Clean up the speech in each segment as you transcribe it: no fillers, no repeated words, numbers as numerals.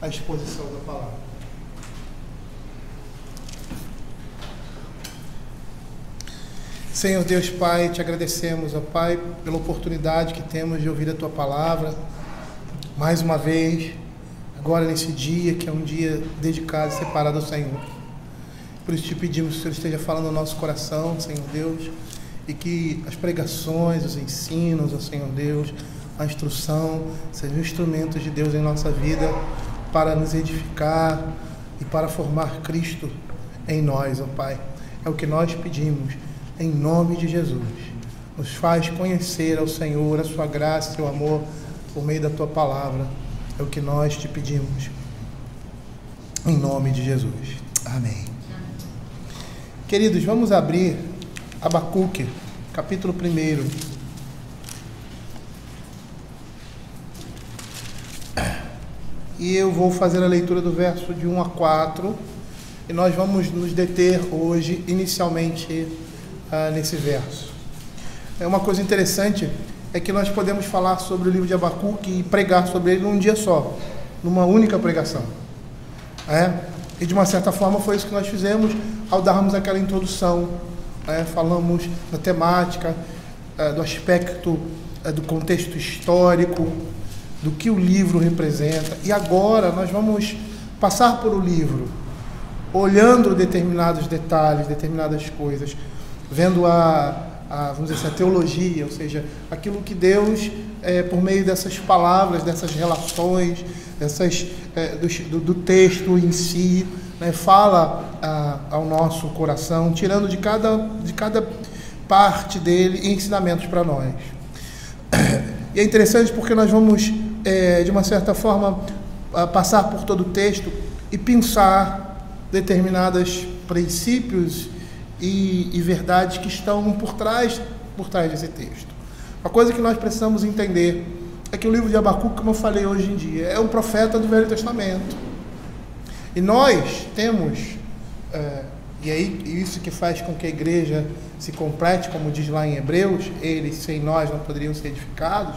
a exposição da palavra. Senhor Deus Pai, te agradecemos, ó Pai, pela oportunidade que temos de ouvir a Tua palavra, mais uma vez, agora nesse dia, que é um dia dedicado e separado ao Senhor. Por isso te pedimos que o Senhor esteja falando no nosso coração, Senhor Deus, e que as pregações, os ensinos, ó Senhor Deus, a instrução, sejam instrumentos de Deus em nossa vida para nos edificar e para formar Cristo em nós, ó Pai. É o que nós pedimos, em nome de Jesus. Nos faz conhecer ao Senhor, a sua graça e seu amor por meio da tua palavra. É o que nós te pedimos, em nome de Jesus. Amém. Queridos, vamos abrir Abacuque, capítulo 1. E eu vou fazer a leitura do verso de 1 a 4. E nós vamos nos deter hoje, inicialmente, nesse verso. Uma coisa interessante é que nós podemos falar sobre o livro de Abacuque e pregar sobre ele num dia só, numa única pregação. E de uma certa forma foi isso que nós fizemos ao darmos aquela introdução. Falamos da temática, do aspecto, do contexto histórico, do que o livro representa. E agora nós vamos passar por o livro, olhando determinados detalhes, determinadas coisas, vendo vamos dizer assim, a teologia, ou seja, aquilo que Deus, por meio dessas palavras, dessas relações, do texto em si, fala ao nosso coração, tirando de cada parte dele ensinamentos para nós. E é interessante porque nós vamos, de uma certa forma, passar por todo o texto e pensar determinados princípios e verdades que estão por trás desse texto. A coisa que nós precisamos entender é que o livro de Abacuque, como eu falei hoje em dia, é um profeta do Velho Testamento. E nós temos, e aí isso que faz com que a igreja se complete, como diz lá em Hebreus, eles sem nós não poderiam ser edificados.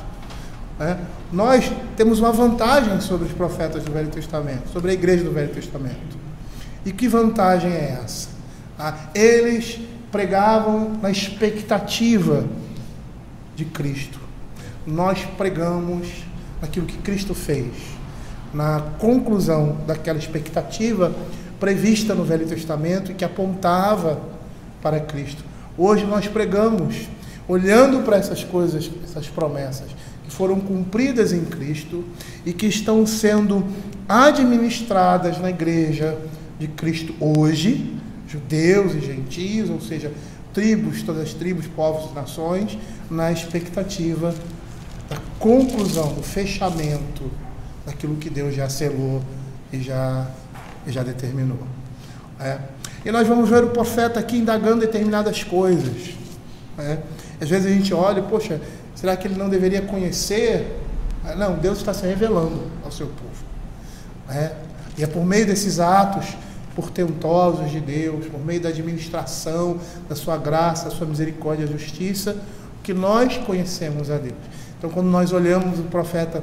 Nós temos uma vantagem sobre os profetas do Velho Testamento, sobre a igreja do Velho Testamento. E que vantagem é essa? Eles pregavam na expectativa de Cristo. Nós pregamos naquilo que Cristo fez, na conclusão daquela expectativa prevista no Velho Testamento e que apontava para Cristo. Hoje nós pregamos olhando para essas coisas, essas promessas que foram cumpridas em Cristo e que estão sendo administradas na igreja de Cristo hoje, judeus e gentios, ou seja, tribos, todas as tribos, povos e nações, na expectativa da conclusão, do fechamento daquilo que Deus já selou e já determinou. E nós vamos ver o profeta aqui indagando determinadas coisas. Às vezes a gente olha e, poxa, será que ele não deveria conhecer? Não, Deus está se revelando ao seu povo. E é por meio desses atos portentosos de Deus, por meio da administração da sua graça, da sua misericórdia e justiça, que nós conhecemos a Deus. Então, quando nós olhamos o profeta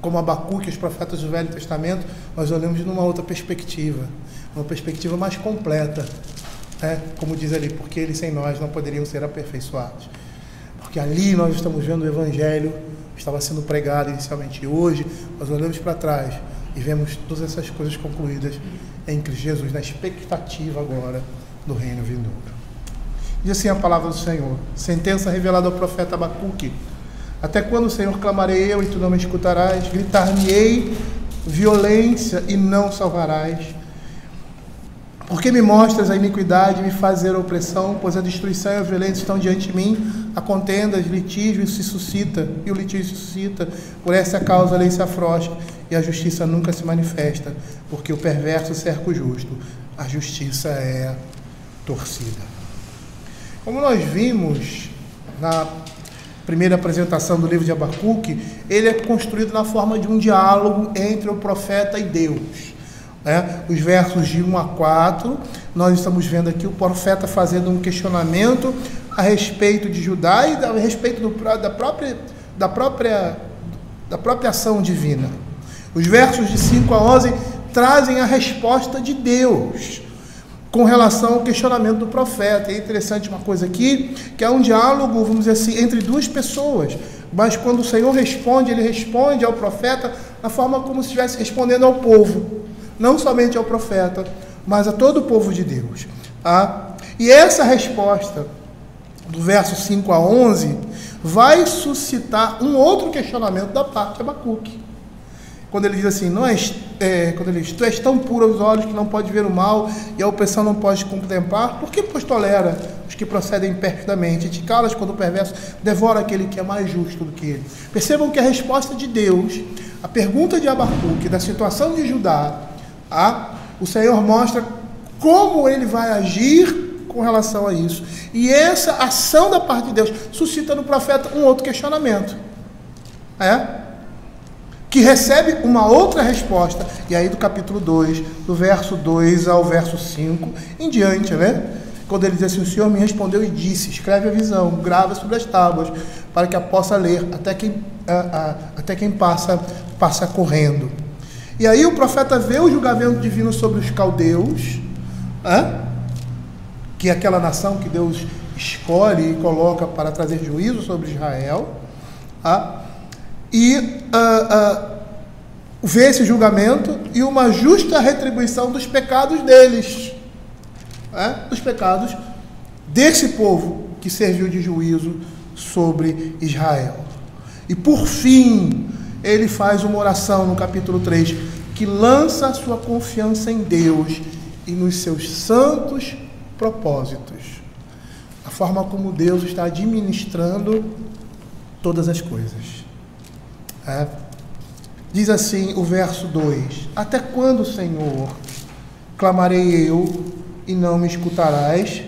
como Abacuque, os profetas do Velho Testamento, nós olhamos numa outra perspectiva, uma perspectiva mais completa, como diz ali, porque eles sem nós não poderiam ser aperfeiçoados. Porque ali nós estamos vendo o Evangelho que estava sendo pregado inicialmente. E hoje nós olhamos para trás e vemos todas essas coisas concluídas em Cristo Jesus, na expectativa agora do reino vindouro. Diz assim a palavra do Senhor, sentença revelada ao profeta Abacuque: até quando, Senhor, clamarei eu e tu não me escutarás? Gritar-me-ei violência e não salvarás? Porque me mostras a iniquidade e me fazer a opressão, pois a destruição e a violência estão diante de mim, a contenda, o litígio se suscita, por essa causa a lei se afrouxa, e a justiça nunca se manifesta, porque o perverso cerca o justo, a justiça é torcida. Como nós vimos na primeira apresentação do livro de Abacuque, ele é construído na forma de um diálogo entre o profeta e Deus. Os versos de 1 a 4, nós estamos vendo aqui o profeta fazendo um questionamento a respeito de Judá e a respeito da própria ação divina. Os versos de 5 a 11 trazem a resposta de Deus com relação ao questionamento do profeta. É interessante uma coisa aqui, que é um diálogo, vamos dizer assim, entre duas pessoas. Mas quando o Senhor responde, ele responde ao profeta na forma como se estivesse respondendo ao povo. Não somente ao profeta, mas a todo o povo de Deus. Tá? E essa resposta, do verso 5 a 11, vai suscitar um outro questionamento da parte de Abacuque. Quando ele diz assim, quando ele diz, tu és tão puro aos olhos que não pode ver o mal, e a opressão não pode contemplar, por que pois tolera os que procedem perfidamente, e te calas quando o perverso devora aquele que é mais justo do que ele? Percebam que a resposta de Deus, a pergunta de Abacuque, da situação de Judá, o Senhor mostra como ele vai agir com relação a isso. E essa ação da parte de Deus suscita no profeta um outro questionamento. Que recebe uma outra resposta. E aí do capítulo 2, do verso 2 ao verso 5 em diante, quando ele diz assim, o Senhor me respondeu e disse, escreve a visão, grava sobre as tábuas, para que a possa ler até quem passa correndo. E aí o profeta vê o julgamento divino sobre os caldeus, que é aquela nação que Deus escolhe e coloca para trazer juízo sobre Israel, e vê esse julgamento e uma justa retribuição dos pecados deles, dos pecados desse povo que serviu de juízo sobre Israel. E por fim, ele faz uma oração no capítulo 3, que lança a sua confiança em Deus e nos seus santos propósitos, a forma como Deus está administrando todas as coisas. Diz assim o verso 2, até quando, Senhor, clamarei eu e não me escutarás?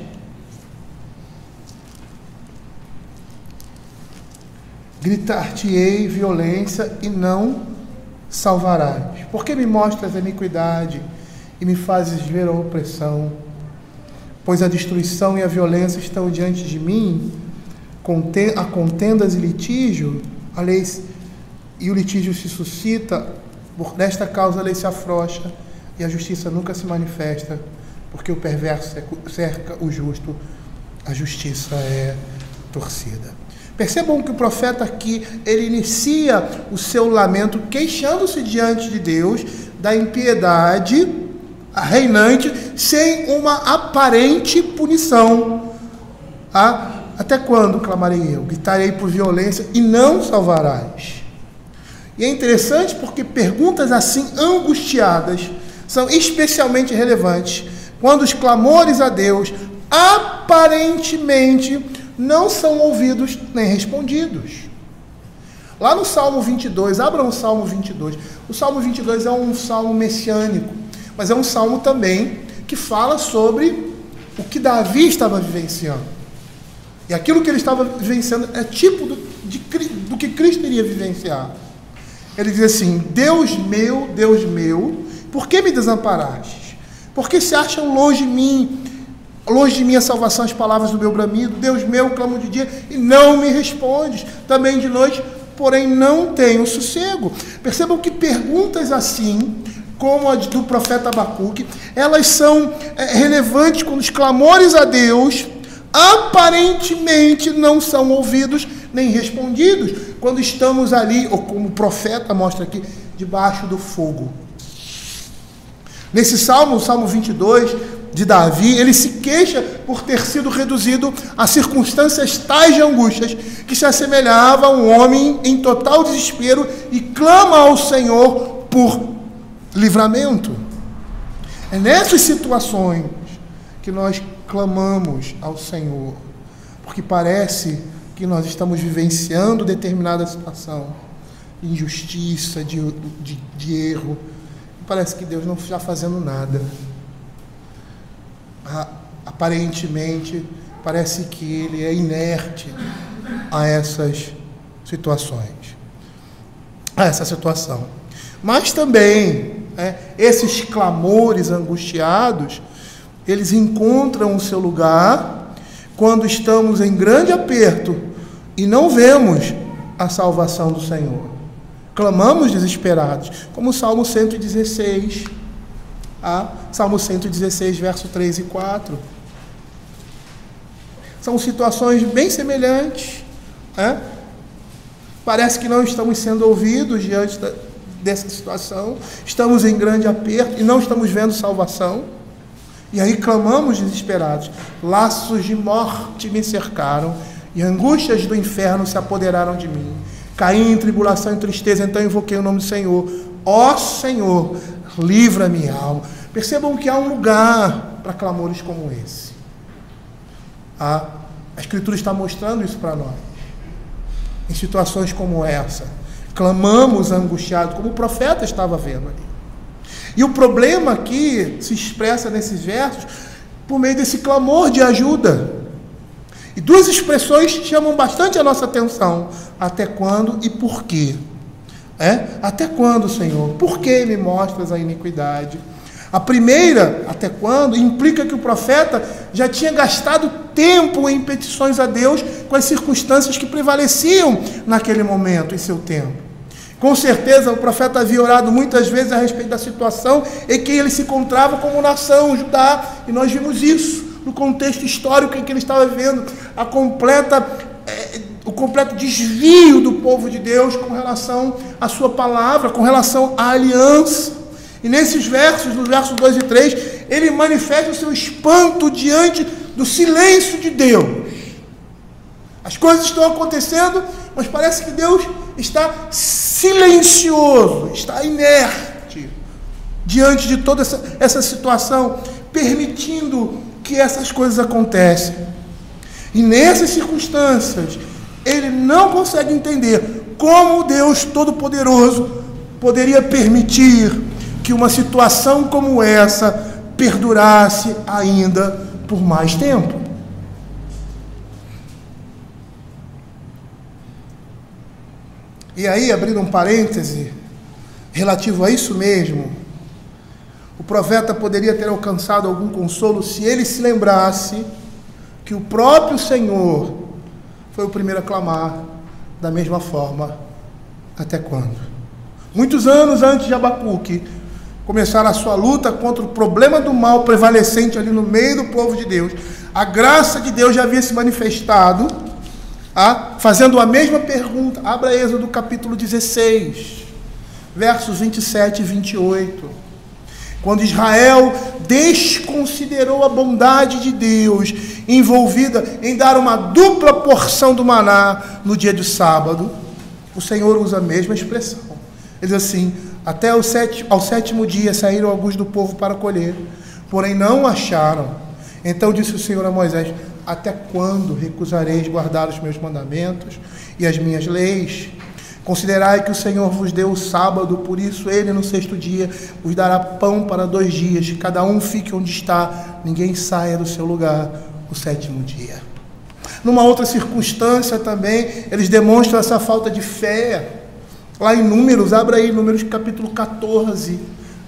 Gritar-te-ei violência e não salvarás. Por que me mostras a iniquidade e me fazes ver a opressão? Pois a destruição e a violência estão diante de mim, há contendas e litígio, a lei e o litígio se suscita, por nesta causa a lei se afrouxa e a justiça nunca se manifesta, porque o perverso cerca o justo, a justiça é torcida. Percebam que o profeta aqui, ele inicia o seu lamento queixando-se diante de Deus da impiedade reinante, sem uma aparente punição. Até quando clamarei eu? Gritarei por violência e não salvarás. E é interessante porque perguntas assim angustiadas são especialmente relevantes quando os clamores a Deus aparentemente não são ouvidos nem respondidos. Lá no Salmo 22, abram o Salmo 22. O Salmo 22 é um salmo messiânico, mas é um salmo também que fala sobre o que Davi estava vivenciando. E aquilo que ele estava vivenciando é tipo do que Cristo iria vivenciar. Ele diz assim, Deus meu, por que me desamparaste? Por que se acham longe de mim a salvação, as palavras do meu bramido? Deus meu, clamo de dia e não me respondes. Também de noite, porém não tenho sossego. Percebam que perguntas assim, como a do profeta Abacuque, elas são relevantes quando os clamores a Deus aparentemente não são ouvidos nem respondidos, quando estamos ali, ou como o profeta mostra aqui, debaixo do fogo. Nesse salmo, o Salmo 22 de Davi, ele se queixa por ter sido reduzido a circunstâncias tais de angústias, que se assemelhava a um homem em total desespero e clama ao Senhor por livramento. É nessas situações que nós clamamos ao Senhor, porque parece que nós estamos vivenciando determinada situação de injustiça, de erro, e parece que Deus não está fazendo nada. Aparentemente, parece que Ele é inerte a essas situações, a essa situação. Mas também, esses clamores angustiados, eles encontram o seu lugar quando estamos em grande aperto e não vemos a salvação do Senhor. clamamos desesperados, como o Salmo 116, Salmo 116, verso 3 e 4. São situações bem semelhantes, né? Parece que não estamos sendo ouvidos diante dessa situação, estamos em grande aperto e não estamos vendo salvação, e aí clamamos desesperados: laços de morte me cercaram e angústias do inferno se apoderaram de mim. Caí em tribulação e tristeza, então invoquei o nome do Senhor. Ó Senhor, livra minha alma. Percebam que há um lugar para clamores como esse. A Escritura está mostrando isso para nós. Em situações como essa, clamamos angustiados, como o profeta estava vendo ali. E o problema aqui se expressa nesses versos por meio desse clamor de ajuda. E duas expressões chamam bastante a nossa atenção: até quando e por quê? Até quando, Senhor? Por que me mostras a iniquidade? A primeira, até quando, implica que o profeta já tinha gastado tempo em petições a Deus com as circunstâncias que prevaleciam naquele momento, em seu tempo. Com certeza o profeta havia orado muitas vezes a respeito da situação em que ele se encontrava como nação, Judá, e nós vimos isso no contexto histórico em que ele estava vivendo, o completo desvio do povo de Deus com relação à sua palavra, com relação à aliança. E nesses versos, nos versos 2 e 3, ele manifesta o seu espanto diante do silêncio de Deus. As coisas estão acontecendo, mas parece que Deus está silencioso, está inerte diante de toda essa situação, permitindo que essas coisas aconteçam. E nessas circunstâncias, ele não consegue entender como Deus Todo-Poderoso poderia permitir que uma situação como essa perdurasse ainda por mais tempo. E aí, abrindo um parêntese relativo a isso mesmo, o profeta poderia ter alcançado algum consolo se ele se lembrasse que o próprio Senhor foi o primeiro a clamar da mesma forma. Até quando? Muitos anos antes de Abacuque começar a sua luta contra o problema do mal prevalecente ali no meio do povo de Deus, a graça de Deus já havia se manifestado, fazendo a mesma pergunta. Abra Êxodo capítulo 16, versos 27 e 28. Quando Israel desconsiderou a bondade de Deus, envolvida em dar uma dupla porção do maná no dia de sábado, o Senhor usa a mesma expressão. Ele diz assim: até ao sétimo dia saíram alguns do povo para colher, porém não acharam. Então disse o Senhor a Moisés: até quando recusareis guardar os meus mandamentos e as minhas leis? Considerai que o Senhor vos deu o sábado, por isso ele no sexto dia vos dará pão para 2 dias, cada um fique onde está, ninguém saia do seu lugar o sétimo dia. Numa outra circunstância também, eles demonstram essa falta de fé. Lá em Números, abra aí Números capítulo 14,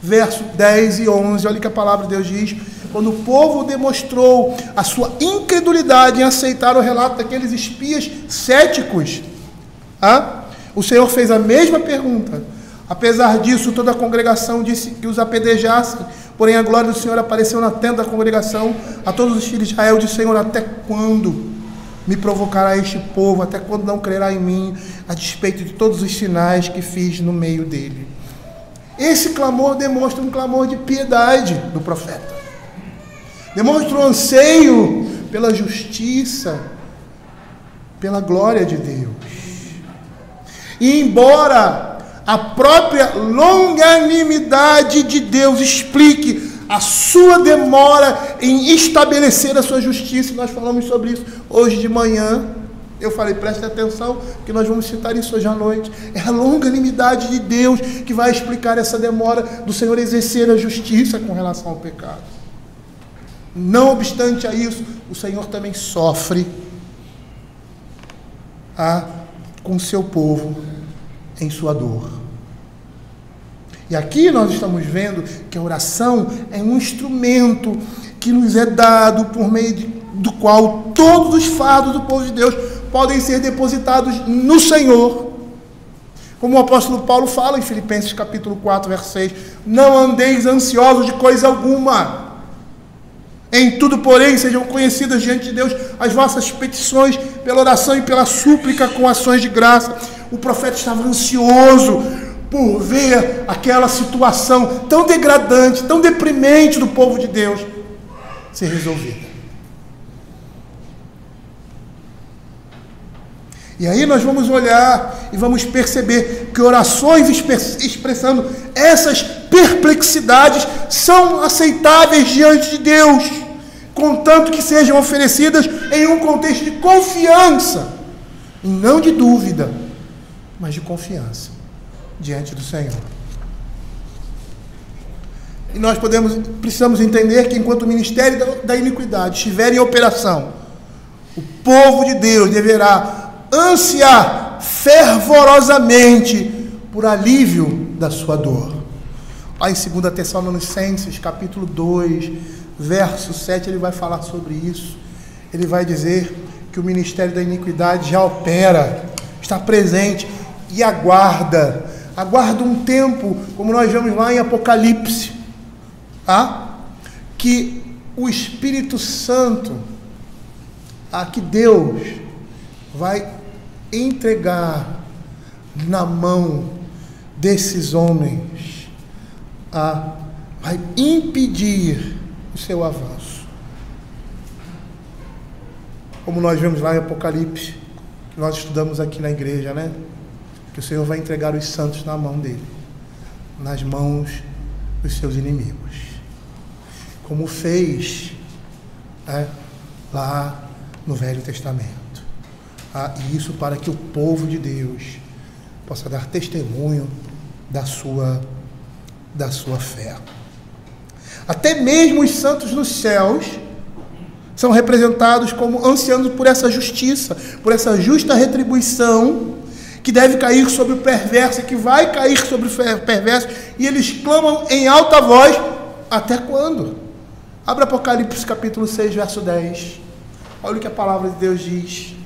verso 10 e 11, olha o que a palavra de Deus diz. Quando o povo demonstrou a sua incredulidade em aceitar o relato daqueles espias céticos, o Senhor fez a mesma pergunta. Apesar disso, toda a congregação disse que os apedrejassem, porém a glória do Senhor apareceu na tenda da congregação a todos os filhos de Israel. Disse o Senhor: até quando me provocará este povo? Até quando não crerá em mim, a despeito de todos os sinais que fiz no meio dele? Esse clamor demonstra um clamor de piedade do profeta. Demonstra um anseio pela justiça, pela glória de Deus. E embora a própria longanimidade de Deus explique a sua demora em estabelecer a sua justiça, nós falamos sobre isso hoje de manhã, eu falei, preste atenção, que nós vamos citar isso hoje à noite. É a longanimidade de Deus que vai explicar essa demora do Senhor exercer a justiça com relação ao pecado. Não obstante a isso, o Senhor também sofre com o seu povo em sua dor. E aqui nós estamos vendo que a oração é um instrumento que nos é dado por meio do qual todos os fardos do povo de Deus podem ser depositados no Senhor, Como o apóstolo Paulo fala em Filipenses capítulo 4, verso 6, não andeis ansiosos de coisa alguma. Em tudo, porém, sejam conhecidas diante de Deus as vossas petições, pela oração e pela súplica com ações de graça. O profeta estava ansioso por ver aquela situação tão degradante, tão deprimente do povo de Deus ser resolvida. E aí nós vamos olhar e vamos perceber que orações expressando essas perplexidades são aceitáveis diante de Deus, contanto que sejam oferecidas em um contexto de confiança, e não de dúvida, mas de confiança diante do Senhor. E nós precisamos entender que enquanto o ministério da iniquidade estiver em operação, o povo de Deus deverá ansiar fervorosamente por alívio da sua dor. Lá em 2 Tessalonicenses, capítulo 2, verso 7, ele vai falar sobre isso. Ele vai dizer que o ministério da iniquidade já opera, está presente e aguarda um tempo, como nós vemos lá em Apocalipse, que o Espírito Santo, que Deus vai entregar na mão desses homens, vai impedir o seu avanço. Como nós vemos lá em Apocalipse, que nós estudamos aqui na igreja, né? Que o Senhor vai entregar os santos na mão dele, nas mãos dos seus inimigos, como fez lá no Velho Testamento. E isso para que o povo de Deus possa dar testemunho da sua fé. Até mesmo os santos nos céus são representados como ansiando por essa justiça, por essa justa retribuição que deve cair sobre o perverso, que vai cair sobre o perverso, e eles clamam em alta voz: até quando? Abra Apocalipse capítulo 6, verso 10. Olha o que a palavra de Deus diz.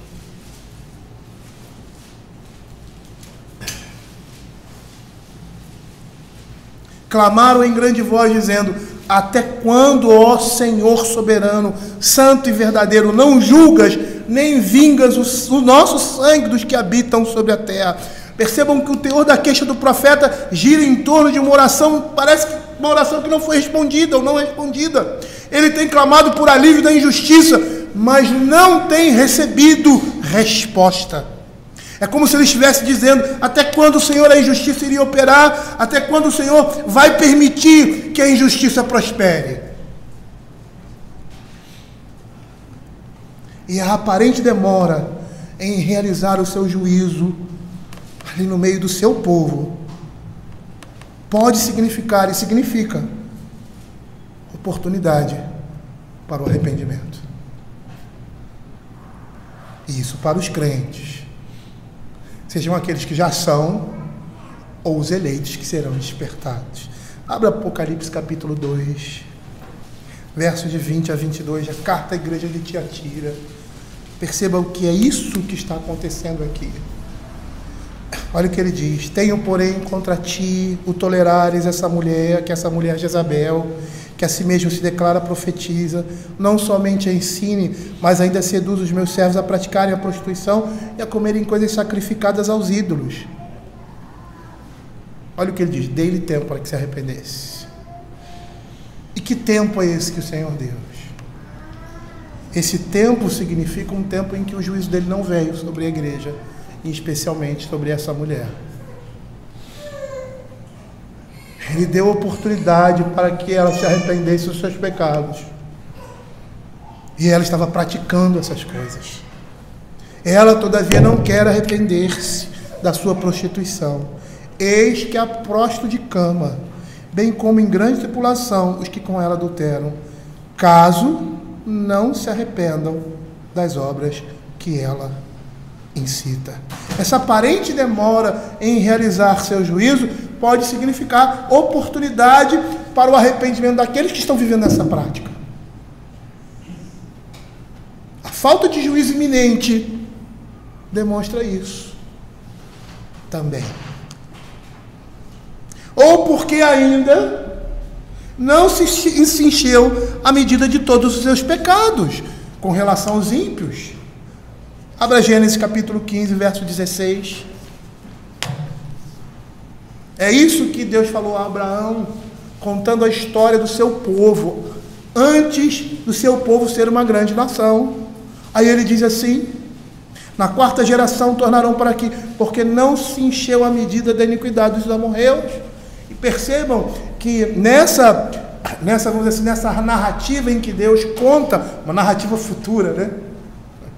Clamaram em grande voz, dizendo: até quando, ó Senhor soberano, santo e verdadeiro, não julgas nem vingas o nosso sangue dos que habitam sobre a terra? Percebam que o teor da queixa do profeta gira em torno de uma oração, parece que uma oração que não foi respondida ou não respondida. Ele tem clamado por alívio da injustiça, mas não tem recebido resposta. É como se ele estivesse dizendo: até quando, Senhor, a injustiça iria operar? Até quando o Senhor vai permitir que a injustiça prospere? E a aparente demora em realizar o seu juízo ali no meio do seu povo pode significar, e significa, oportunidade para o arrependimento. E isso para os crentes, sejam aqueles que já são, ou os eleitos que serão despertados. Abra Apocalipse capítulo 2, versos de 20 a 22, a carta à igreja de Tiatira. Perceba o que é isso que está acontecendo aqui. Olha o que ele diz: tenho, porém, contra ti o tolerares essa mulher, que essa mulher Jezabel, que a si mesmo se declara profetiza, não somente a ensine, mas ainda seduz os meus servos a praticarem a prostituição e a comerem coisas sacrificadas aos ídolos. Olha o que ele diz: dei-lhe tempo para que se arrependesse. E que tempo é esse que o Senhor deu? Esse tempo significa um tempo em que o juízo dele não veio sobre a igreja, e especialmente sobre essa mulher. Ele deu oportunidade para que ela se arrependesse dos seus pecados. E ela estava praticando essas coisas. Ela, todavia, não quer arrepender-se da sua prostituição. Eis que a prosto de cama, bem como em grande tribulação os que com ela adulteram, caso não se arrependam das obras que ela incita. Essa aparente demora em realizar seu juízo pode significar oportunidade para o arrependimento daqueles que estão vivendo essa prática. A falta de juízo iminente demonstra isso também. ou porque ainda não se encheu a medida de todos os seus pecados com relação aos ímpios. Abra Gênesis capítulo 15, verso 16. É isso que Deus falou a Abraão, contando a história do seu povo, antes do seu povo ser uma grande nação. Aí ele diz assim: na quarta geração tornarão para aqui, porque não se encheu a medida da iniquidade dos amorreus. E percebam que nessa vamos dizer assim, nessa narrativa em que Deus conta, uma narrativa futura, né?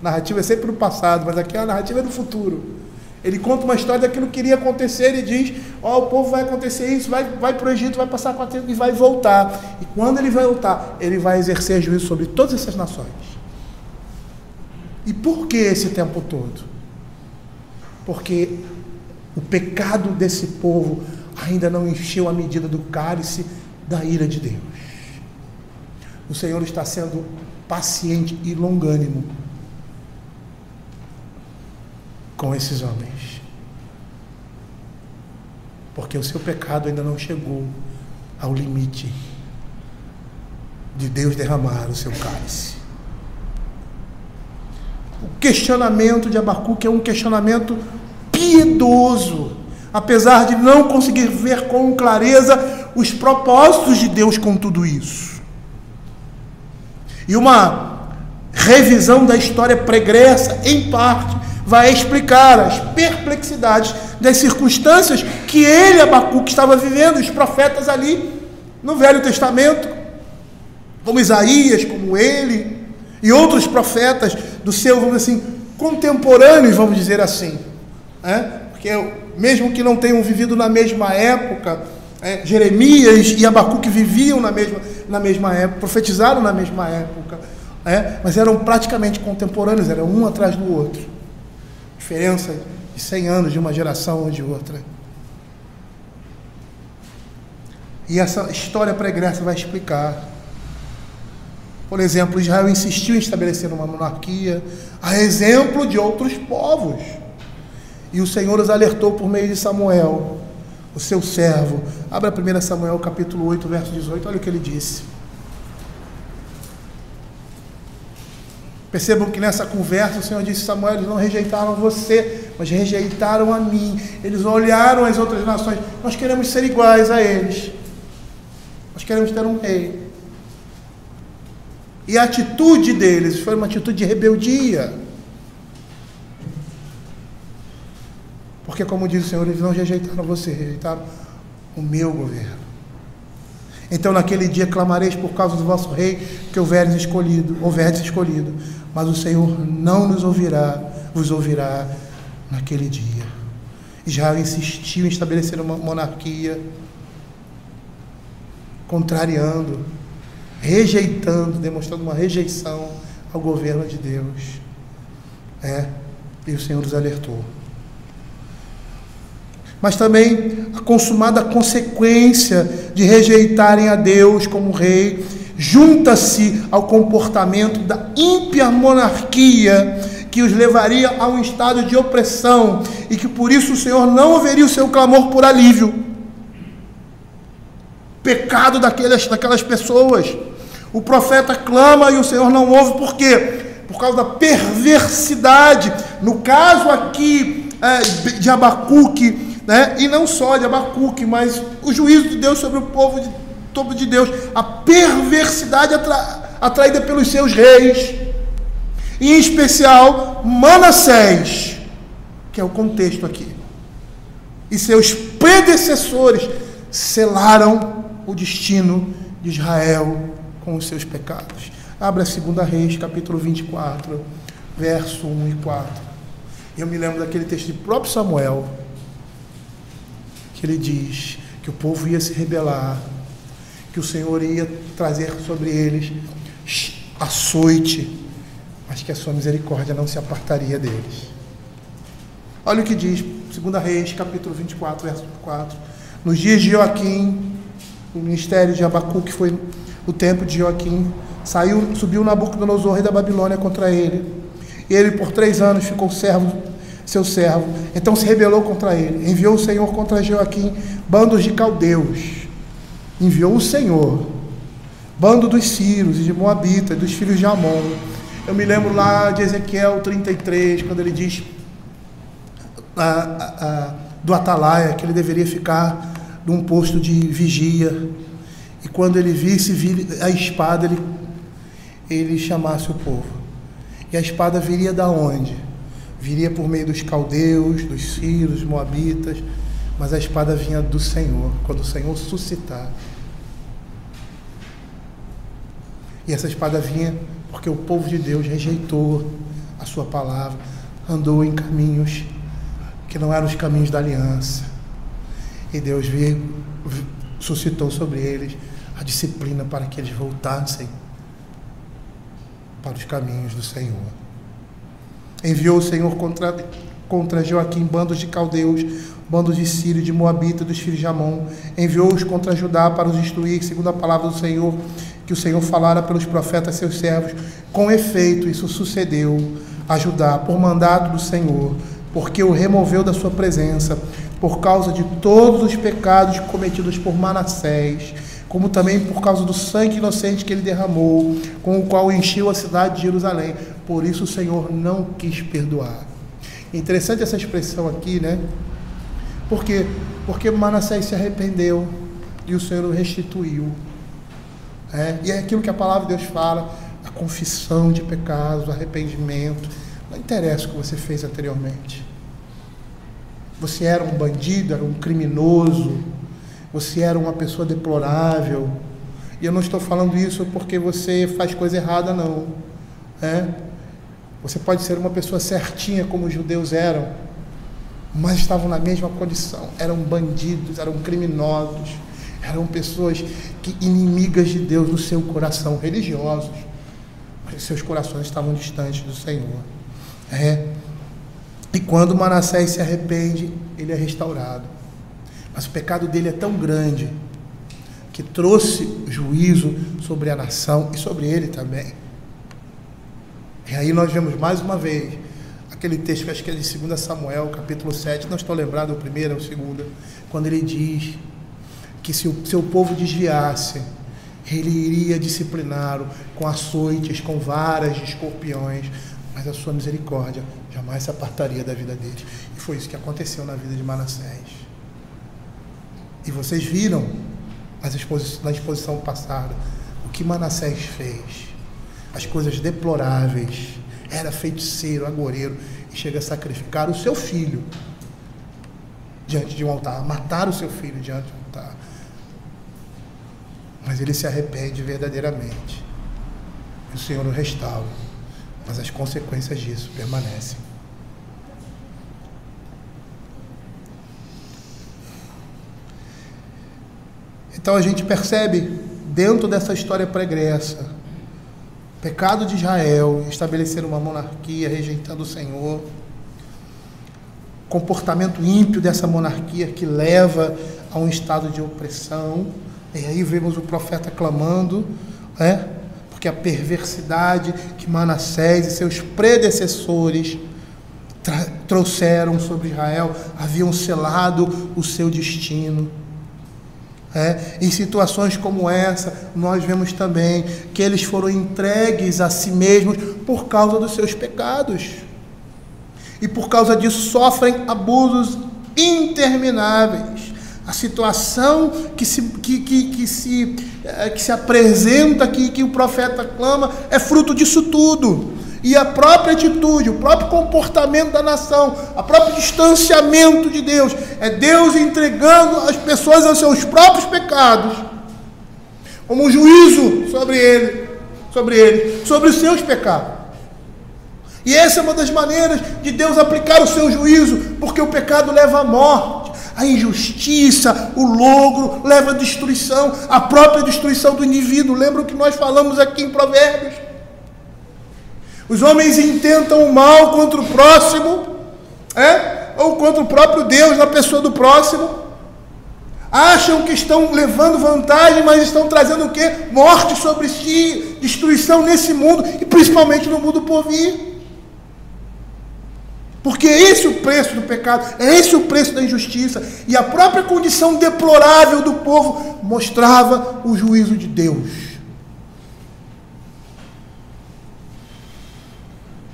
Narrativa é sempre no passado, mas aqui a narrativa é do futuro. Ele conta uma história daquilo que iria acontecer e diz: ó, o povo vai acontecer isso, vai para o Egito, vai passar 4 anos e vai voltar. E quando ele vai voltar, ele vai exercer juízo sobre todas essas nações. E por que esse tempo todo? Porque o pecado desse povo ainda não encheu a medida do cálice da ira de Deus. O Senhor está sendo paciente e longânimo com esses homens, porque o seu pecado ainda não chegou ao limite de Deus derramar o seu cálice. O questionamento de Abacuque é um questionamento piedoso, apesar de não conseguir ver com clareza os propósitos de Deus com tudo isso. E uma revisão da história pregressa, em parte, vai explicar as perplexidades das circunstâncias que ele, Abacuque, estava vivendo, os profetas ali no Velho Testamento, como Isaías, como ele, e outros profetas do seu, vamos dizer assim, contemporâneos, vamos dizer assim, porque mesmo que não tenham vivido na mesma época, Jeremias e Abacuque viviam na mesma época, profetizaram na mesma época, mas eram praticamente contemporâneos, eram um atrás do outro. Diferença de 100 anos de uma geração ou de outra. E essa história pregressa vai explicar. Por exemplo, Israel insistiu em estabelecer uma monarquia, a exemplo de outros povos. E o Senhor os alertou por meio de Samuel, o seu servo. Abra 1 Samuel capítulo 8, verso 18, olha o que ele disse. Percebam que nessa conversa o Senhor disse: Samuel, eles não rejeitaram você, mas rejeitaram a mim. Eles olharam as outras nações: nós queremos ser iguais a eles, nós queremos ter um rei. E a atitude deles foi uma atitude de rebeldia, porque, como diz o Senhor, eles não rejeitaram você, rejeitaram o meu governo. Então naquele dia clamareis por causa do vosso rei, que houverdes escolhido, mas o Senhor não nos ouvirá, vos ouvirá naquele dia. Israel insistiu em estabelecer uma monarquia, contrariando, rejeitando, demonstrando uma rejeição ao governo de Deus. E o Senhor os alertou. Mas também a consumada consequência de rejeitarem a Deus como rei junta-se ao comportamento da ímpia monarquia que os levaria a um estado de opressão e que por isso o Senhor não ouviria o seu clamor por alívio. Pecado daquelas pessoas. O profeta clama e o Senhor não ouve. Por quê? Por causa da perversidade. No caso aqui de Abacuque, e não só de Abacuque, mas o juízo de Deus sobre o povo de Deus, a perversidade atraída pelos seus reis, e em especial Manassés, que é o contexto aqui, e seus predecessores selaram o destino de Israel com os seus pecados. Abra 2 Reis, capítulo 24, verso 1 e 4. Eu me lembro daquele texto de próprio Samuel, que ele diz que o povo ia se rebelar, que o Senhor ia trazer sobre eles açoite, mas que a sua misericórdia não se apartaria deles. Olha o que diz 2 Reis, capítulo 24, verso 4. Nos dias de Joaquim, o ministério de Abacuque foi o tempo de Joaquim, subiu Nabucodonosor, rei da Babilônia, contra ele. E ele por 3 anos ficou servo seu servo. Então se rebelou contra ele. Enviou o Senhor contra Joaquim bandos de caldeus. Enviou o Senhor bando dos sírios e de Moabitas, dos filhos de Amon. Eu me lembro lá de Ezequiel 33, quando ele diz do atalaia, que ele deveria ficar num posto de vigia, e quando ele visse vir a espada, ele chamasse o povo. E a espada viria da onde? Viria por meio dos caldeus, dos sírios, dos moabitas, mas a espada vinha do Senhor, quando o Senhor suscitar. E essa espada vinha porque o povo de Deus rejeitou a sua palavra, andou em caminhos que não eram os caminhos da aliança. E Deus suscitou sobre eles a disciplina para que eles voltassem para os caminhos do Senhor. Enviou o Senhor contra Joaquim bandos de caldeus, bandos de sírio, de moabita, dos filhos de Amon. Enviou-os contra Judá para os destruir, segundo a palavra do Senhor, que o Senhor falara pelos profetas seus servos. Com efeito, isso sucedeu a Judá por mandato do Senhor, porque o removeu da sua presença, por causa de todos os pecados cometidos por Manassés, como também por causa do sangue inocente que ele derramou, com o qual encheu a cidade de Jerusalém. Por isso o Senhor não quis perdoar. Interessante essa expressão aqui, né? Por quê? Porque Manassés se arrependeu e o Senhor o restituiu. E é aquilo que a palavra de Deus fala, a confissão de pecados, o arrependimento. Não interessa o que você fez anteriormente. Você era um bandido, era um criminoso, você era uma pessoa deplorável. E eu não estou falando isso porque você faz coisa errada, não. Você pode ser uma pessoa certinha como os judeus eram, mas estavam na mesma condição. Eram bandidos, eram criminosos, eram pessoas inimigas de Deus no seu coração, religiosos, mas seus corações estavam distantes do Senhor. E quando Manassés se arrepende, ele é restaurado. Mas o pecado dele é tão grande que trouxe juízo sobre a nação e sobre ele também. E aí nós vemos mais uma vez aquele texto que acho que é de 2 Samuel, capítulo 7, não estou lembrado o primeiro ou o segundo, quando ele diz que se o seu povo desviasse, ele iria discipliná-lo com açoites, com varas de escorpiões, mas a sua misericórdia jamais se apartaria da vida dele. E foi isso que aconteceu na vida de Manassés. E vocês viram na exposição passada o que Manassés fez, as coisas deploráveis. Era feiticeiro, agoureiro, e chega a sacrificar o seu filho diante de um altar, matar o seu filho diante de um altar. Mas ele se arrepende verdadeiramente, e o Senhor o restaura, mas as consequências disso permanecem. Então a gente percebe, dentro dessa história pregressa, o pecado de Israel, estabelecer uma monarquia, rejeitando o Senhor, comportamento ímpio dessa monarquia que leva a um estado de opressão. E aí vemos o profeta clamando, porque a perversidade que Manassés e seus predecessores trouxeram sobre Israel haviam selado o seu destino. Em situações como essa, nós vemos também que eles foram entregues a si mesmos por causa dos seus pecados. E por causa disso sofrem abusos intermináveis. A situação que se apresenta aqui, que o profeta clama, é fruto disso tudo. E a própria atitude, o próprio comportamento da nação, o próprio distanciamento de Deus, é Deus entregando as pessoas aos seus próprios pecados, como um juízo sobre os seus pecados. E essa é uma das maneiras de Deus aplicar o seu juízo, porque o pecado leva à morte, a injustiça, o logro leva à destruição, a própria destruição do indivíduo. Lembra o que nós falamos aqui em Provérbios? Os homens intentam o mal contra o próximo, ou contra o próprio Deus na pessoa do próximo. Acham que estão levando vantagem, mas estão trazendo o quê? Morte sobre si, destruição nesse mundo e principalmente no mundo por vir. Porque é esse o preço do pecado, é esse o preço da injustiça. E a própria condição deplorável do povo mostrava o juízo de Deus.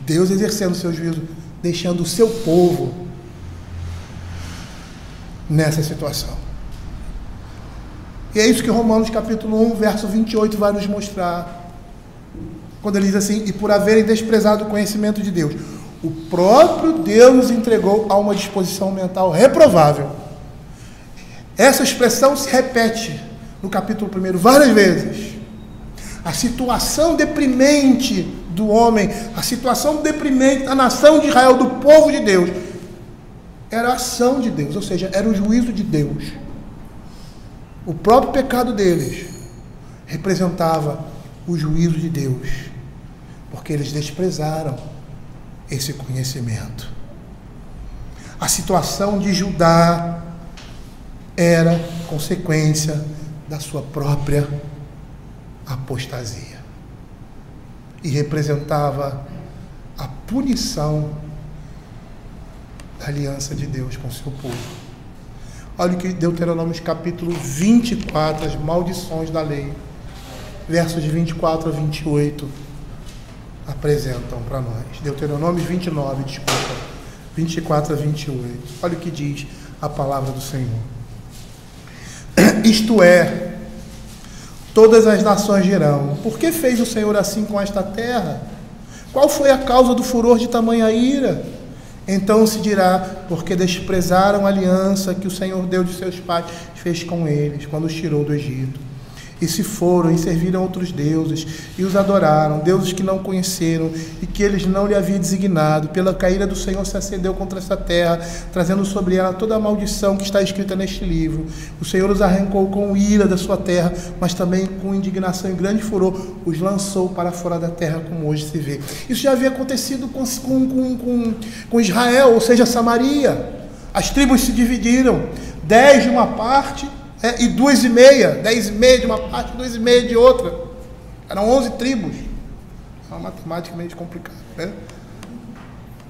Deus exercendo o seu juízo, deixando o seu povo nessa situação. E é isso que Romanos capítulo 1, verso 28 vai nos mostrar. Quando ele diz assim: e por haverem desprezado o conhecimento de Deus, o próprio Deus nos entregou a uma disposição mental reprovável. Essa expressão se repete no capítulo 1 várias vezes. A situação deprimente do homem, a situação deprimente da nação de Israel, do povo de Deus, era a ação de Deus, ou seja, era o juízo de Deus. O próprio pecado deles representava o juízo de Deus, porque eles desprezaram esse conhecimento. A situação de Judá era consequência da sua própria apostasia e representava a punição da aliança de Deus com o seu povo. Olha o que Deuteronômio capítulo 24, as maldições da lei, versos de 24 a 28 apresentam para nós. Deuteronômio 29, 24 a 28. Olha o que diz a palavra do Senhor. Isto é, todas as nações dirão: por que fez o Senhor assim com esta terra? Qual foi a causa do furor de tamanha ira? Então se dirá: porque desprezaram a aliança que o Senhor Deus de seus pais fez com eles, quando os tirou do Egito. E se foram e serviram outros deuses, e os adoraram, deuses que não conheceram, e que eles não lhe haviam designado. Pela caída do Senhor se acendeu contra essa terra, trazendo sobre ela toda a maldição que está escrita neste livro. O Senhor os arrancou com ira da sua terra, mas também com indignação e grande furor os lançou para fora da terra, como hoje se vê. Isso já havia acontecido com Israel, ou seja, Samaria. As tribos se dividiram, 10 de uma parte e 2,5, 10,5 de uma parte, 2,5 de outra. Eram 11 tribos. É uma matemática meio complicada, né?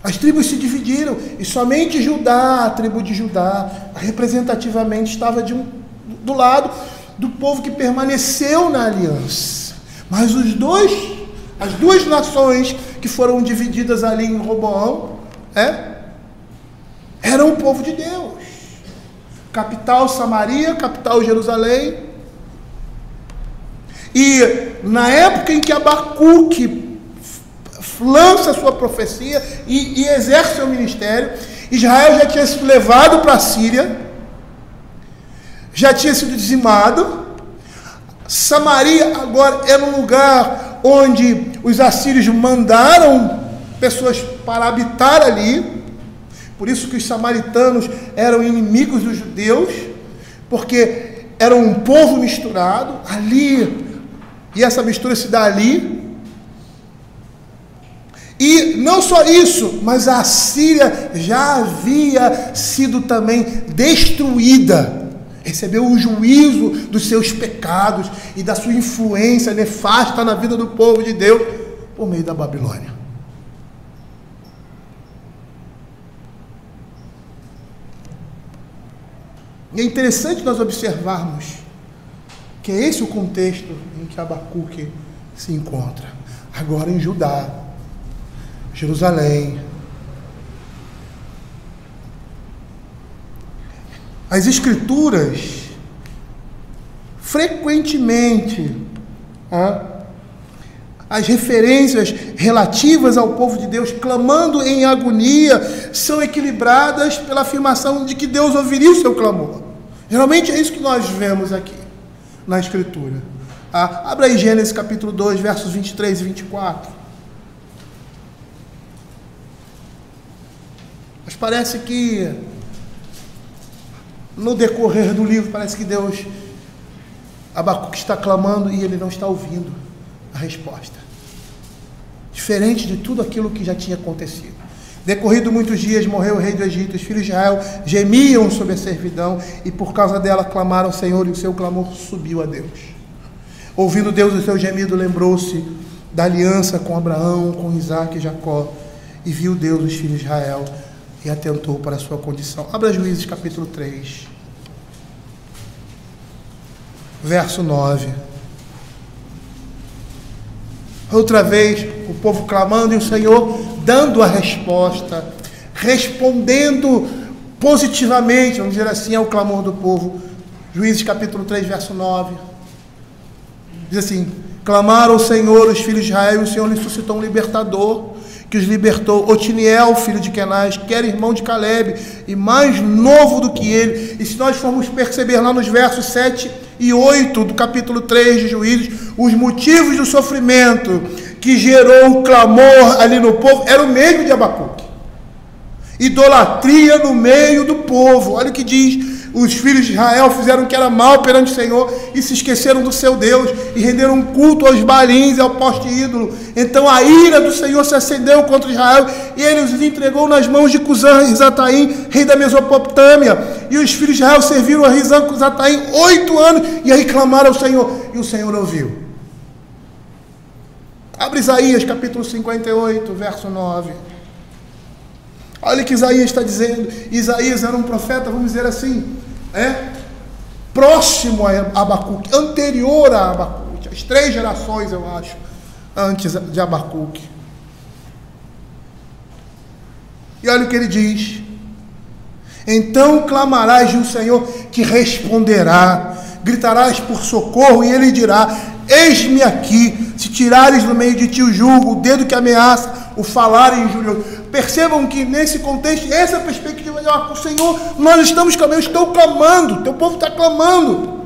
As tribos se dividiram, e somente Judá, a tribo de Judá, representativamente estava do lado do povo que permaneceu na aliança. Mas as duas nações que foram divididas ali em Roboão, eram o povo de Deus. Capital Samaria, capital Jerusalém. E na época em que Abacuque lança a sua profecia e exerce seu ministério, Israel já tinha sido levado para a Síria, já tinha sido dizimado. Samaria agora era um lugar onde os assírios mandaram pessoas para habitar ali. Por isso que os samaritanos eram inimigos dos judeus, porque eram um povo misturado ali, e essa mistura se dá ali. E não só isso, mas a Síria já havia sido também destruída, recebeu o juízo dos seus pecados e da sua influência nefasta na vida do povo de Deus por meio da Babilônia. E é interessante nós observarmos que é esse o contexto em que Abacuque se encontra. Agora em Judá, Jerusalém. As Escrituras, frequentemente, as referências relativas ao povo de Deus clamando em agonia são equilibradas pela afirmação de que Deus ouviria o seu clamor. Geralmente é isso que nós vemos aqui na Escritura. Abra aí Gênesis capítulo 2, versos 23 e 24. Mas parece que no decorrer do livro, parece que Abacuque está clamando e ele não está ouvindo a resposta. Diferente de tudo aquilo que já tinha acontecido. Decorrido muitos dias, morreu o rei do Egito. Os filhos de Israel gemiam sob a servidão e por causa dela clamaram ao Senhor, e o seu clamor subiu a Deus. Ouvindo Deus o seu gemido, lembrou-se da aliança com Abraão, com Isaque e Jacó, e viu Deus os filhos de Israel e atentou para a sua condição. Abra Juízes capítulo 3, verso 9. Outra vez, o povo clamando e o Senhor dando a resposta, respondendo positivamente, vamos dizer assim, ao clamor do povo. Juízes capítulo 3, verso 9. Diz assim: clamaram ao Senhor os filhos de Israel, e o Senhor lhes suscitou um libertador, que os libertou, Otiniel, filho de Kenaz, que era irmão de Caleb, e mais novo do que ele. E se nós formos perceber lá nos versos 7 e 8 do capítulo 3 de Juízes, os motivos do sofrimento que gerou o clamor ali no povo era o mesmo de Abacuque. Idolatria no meio do povo. Olha o que diz: os filhos de Israel fizeram o que era mal perante o Senhor e se esqueceram do seu Deus e renderam culto aos balins e ao poste ídolo. Então a ira do Senhor se acendeu contra Israel e ele os entregou nas mãos de Cusã-Risataim, rei da Mesopotâmia. E os filhos de Israel serviram a Risataim 8 anos e aí clamaram ao Senhor e o Senhor ouviu. Abre Isaías capítulo 58, verso 9. Olha o que Isaías está dizendo. Isaías era um profeta, vamos dizer assim, próximo a Abacuque, anterior a Abacuque, as 3 gerações, eu acho, antes de Abacuque. E olha o que ele diz: então clamarás do Senhor, que responderá, gritarás por socorro, e ele dirá: eis-me aqui. Se tirares do meio de ti o jugo, o dedo que ameaça, o falar injurioso. Percebam que nesse contexto, essa perspectiva de o Senhor, nós estamos clamando, eu estou clamando, teu povo está clamando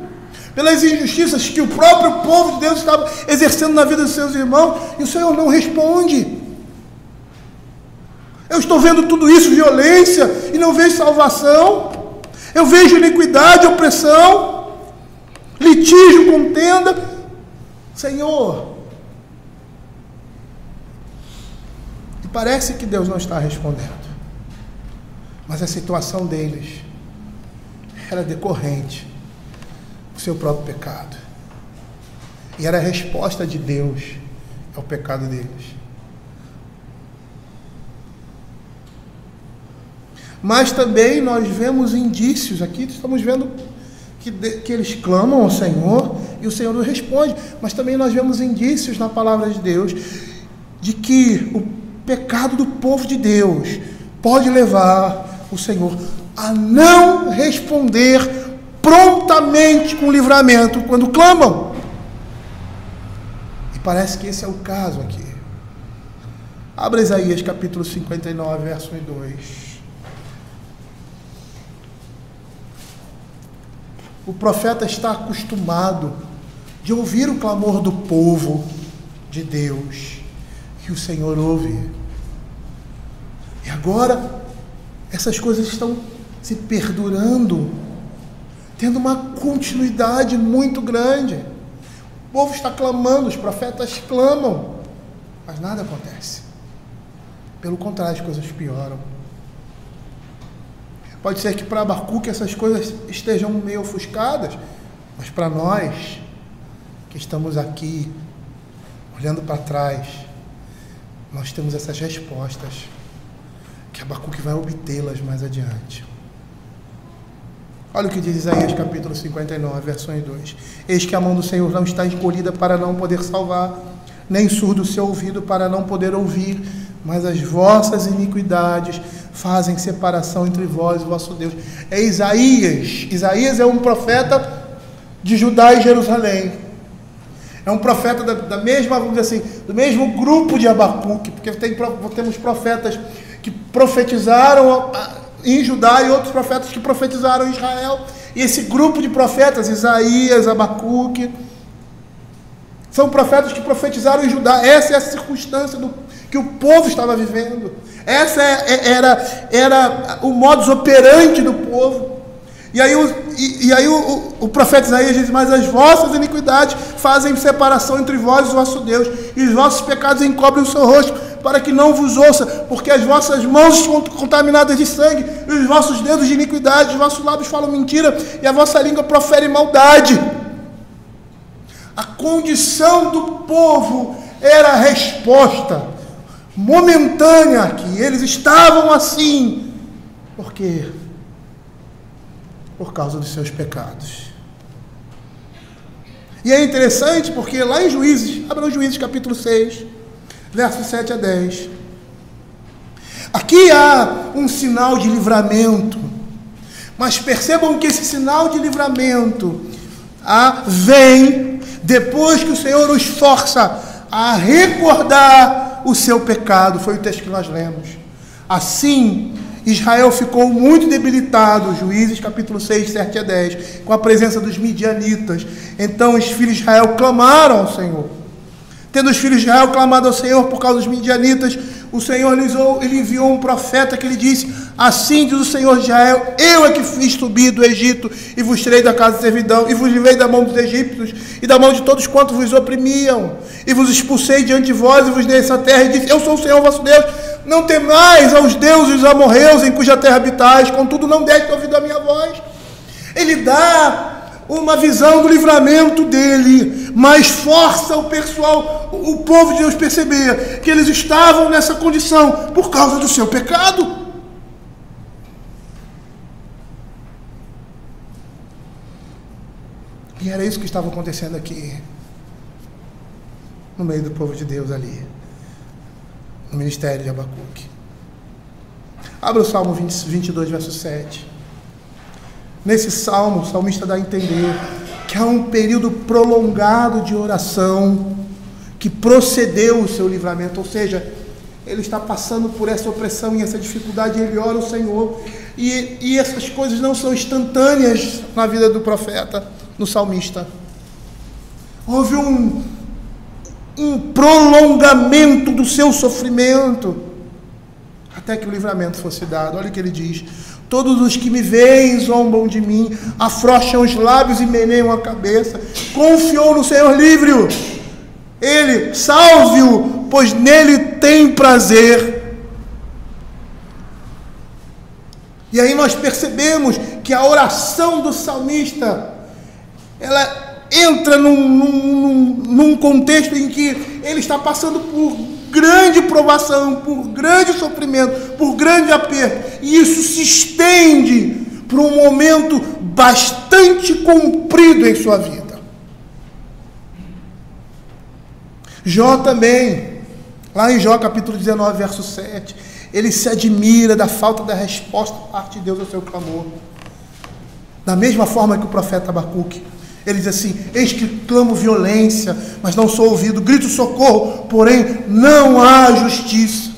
pelas injustiças que o próprio povo de Deus estava exercendo na vida dos seus irmãos, e o Senhor não responde. Eu estou vendo tudo isso, violência, e não vejo salvação. Eu vejo iniquidade, opressão, litígio, contenda. Senhor, e parece que Deus não está respondendo, mas a situação deles era decorrente do seu próprio pecado, e era a resposta de Deus ao pecado deles. Mas também nós vemos indícios aqui, estamos vendo que eles clamam ao Senhor e o Senhor não responde, mas também nós vemos indícios na palavra de Deus de que o pecado do povo de Deus pode levar o Senhor a não responder prontamente com livramento quando clamam. E parece que esse é o caso aqui. Abra Isaías capítulo 59, verso 1 e 2. O profeta está acostumado de ouvir o clamor do povo de Deus, e o Senhor ouve. E agora, essas coisas estão se perdurando, tendo uma continuidade muito grande. O povo está clamando, os profetas clamam, mas nada acontece. Pelo contrário, as coisas pioram. Pode ser que para Abacuque essas coisas estejam meio ofuscadas, mas para nós, que estamos aqui, olhando para trás, nós temos essas respostas, que Abacuque vai obtê-las mais adiante. Olha o que diz Isaías capítulo 59, verso 1 e 2. Eis que a mão do Senhor não está encolhida para não poder salvar, nem surdo o seu ouvido para não poder ouvir, mas as vossas iniquidades fazem separação entre vós e o vosso Deus. É Isaías. Isaías é um profeta de Judá e Jerusalém. É um profeta da mesma, vamos dizer assim, do mesmo grupo de Abacuque, porque temos profetas que profetizaram em Judá e outros profetas que profetizaram em Israel. E esse grupo de profetas, Isaías, Abacuque, são profetas que profetizaram em Judá. Essa é a circunstância que o povo estava vivendo. Essa era o modus operandi do povo. E aí o profeta Isaías diz: mas as vossas iniquidades fazem separação entre vós e o vosso Deus, e os vossos pecados encobrem o seu rosto, para que não vos ouça, porque as vossas mãos estão contaminadas de sangue, e os vossos dedos de iniquidade, os vossos lábios falam mentira, e a vossa língua profere maldade. A condição do povo era a resposta momentânea aqui. Eles estavam assim, Por quê? Por causa dos seus pecados. E é interessante porque lá em Juízes, abram Juízes capítulo 6, versos 7 a 10. Aqui há um sinal de livramento, mas percebam que esse sinal de livramento vem depois que o Senhor os força a recordar o seu pecado. Foi o texto que nós lemos. Assim, Israel ficou muito debilitado, Juízes capítulo 6, 7 a 10, com a presença dos midianitas. Então os filhos de Israel clamaram ao Senhor. Tendo os filhos de Israel clamado ao Senhor por causa dos midianitas, o Senhor ele enviou um profeta que lhe disse: assim diz o Senhor de Israel, eu é que fiz subir do Egito e vos tirei da casa de servidão, e vos livrei da mão dos egípcios e da mão de todos quantos vos oprimiam, e vos expulsei diante de vós e vos dei essa terra, e disse: eu sou o Senhor vosso Deus, não temais aos deuses amorreus em cuja terra habitais, contudo não deste ouvido a minha voz. Ele dá uma visão do livramento dele, mas força o pessoal, o povo de Deus perceber que eles estavam nessa condição por causa do seu pecado. E era isso que estava acontecendo aqui, no meio do povo de Deus ali, no ministério de Abacuque. Abra o Salmo 22, verso 7. Nesse salmo, o salmista dá a entender que há um período prolongado de oração que procedeu o seu livramento, ou seja, ele está passando por essa opressão e essa dificuldade, ele ora ao Senhor, e essas coisas não são instantâneas na vida do profeta, no salmista. Houve um prolongamento do seu sofrimento, até que o livramento fosse dado. Olha o que ele diz: todos os que me veem zombam de mim, afrouxam os lábios e meneiam a cabeça. Confiou no Senhor, livre-o. Ele, salve-o, pois nele tem prazer. E aí nós percebemos que a oração do salmista, ela entra num contexto em que ele está passando por grande provação, por grande sofrimento, por grande aperto, e isso se estende para um momento bastante comprido em sua vida. Jó também, lá em Jó capítulo 19, verso 7, ele se admira da falta da resposta da parte de Deus ao seu clamor. Da mesma forma que o profeta Abacuque, ele diz assim: eis que clamo violência, mas não sou ouvido, grito socorro, porém não há justiça.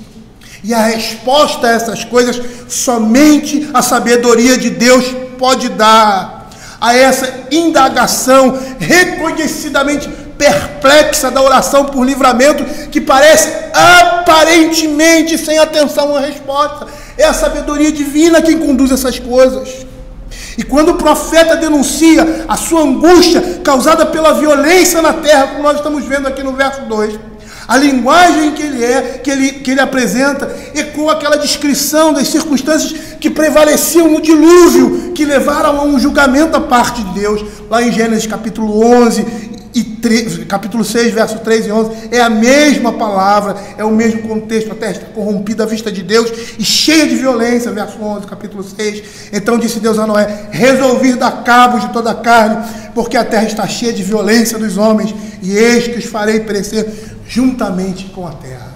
E a resposta a essas coisas, somente a sabedoria de Deus pode dar. A essa indagação reconhecidamente perplexa da oração por livramento, que parece aparentemente sem atenção à resposta. É a sabedoria divina quem conduz essas coisas. E quando o profeta denuncia a sua angústia causada pela violência na terra, como nós estamos vendo aqui no verso 2, a linguagem que ele apresenta ecoa aquela descrição das circunstâncias que prevaleciam no dilúvio, que levaram a um julgamento da parte de Deus. Lá em Gênesis capítulo 11 capítulo 6, verso 3 e 11, é a mesma palavra, é o mesmo contexto. A terra está corrompida à vista de Deus e cheia de violência, verso 11, capítulo 6. Então disse Deus a Noé: resolvi dar cabo de toda a carne, porque a terra está cheia de violência dos homens, e eis que os farei perecer juntamente com a terra.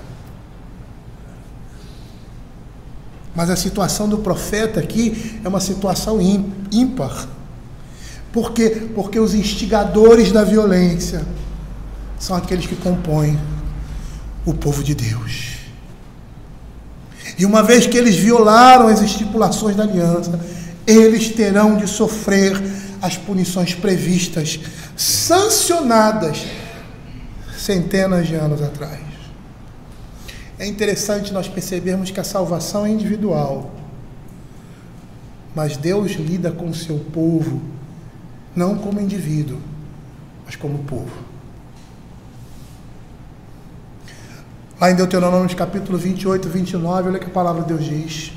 Mas a situação do profeta aqui é uma situação ímpar. Por quê? Porque os instigadores da violência são aqueles que compõem o povo de Deus. E uma vez que eles violaram as estipulações da aliança, eles terão de sofrer as punições previstas, sancionadas centenas de anos atrás. É interessante nós percebermos que a salvação é individual, mas Deus lida com o seu povo não como indivíduo, mas como povo. Lá em Deuteronômio capítulo 28, 29, olha que a palavra de Deus diz: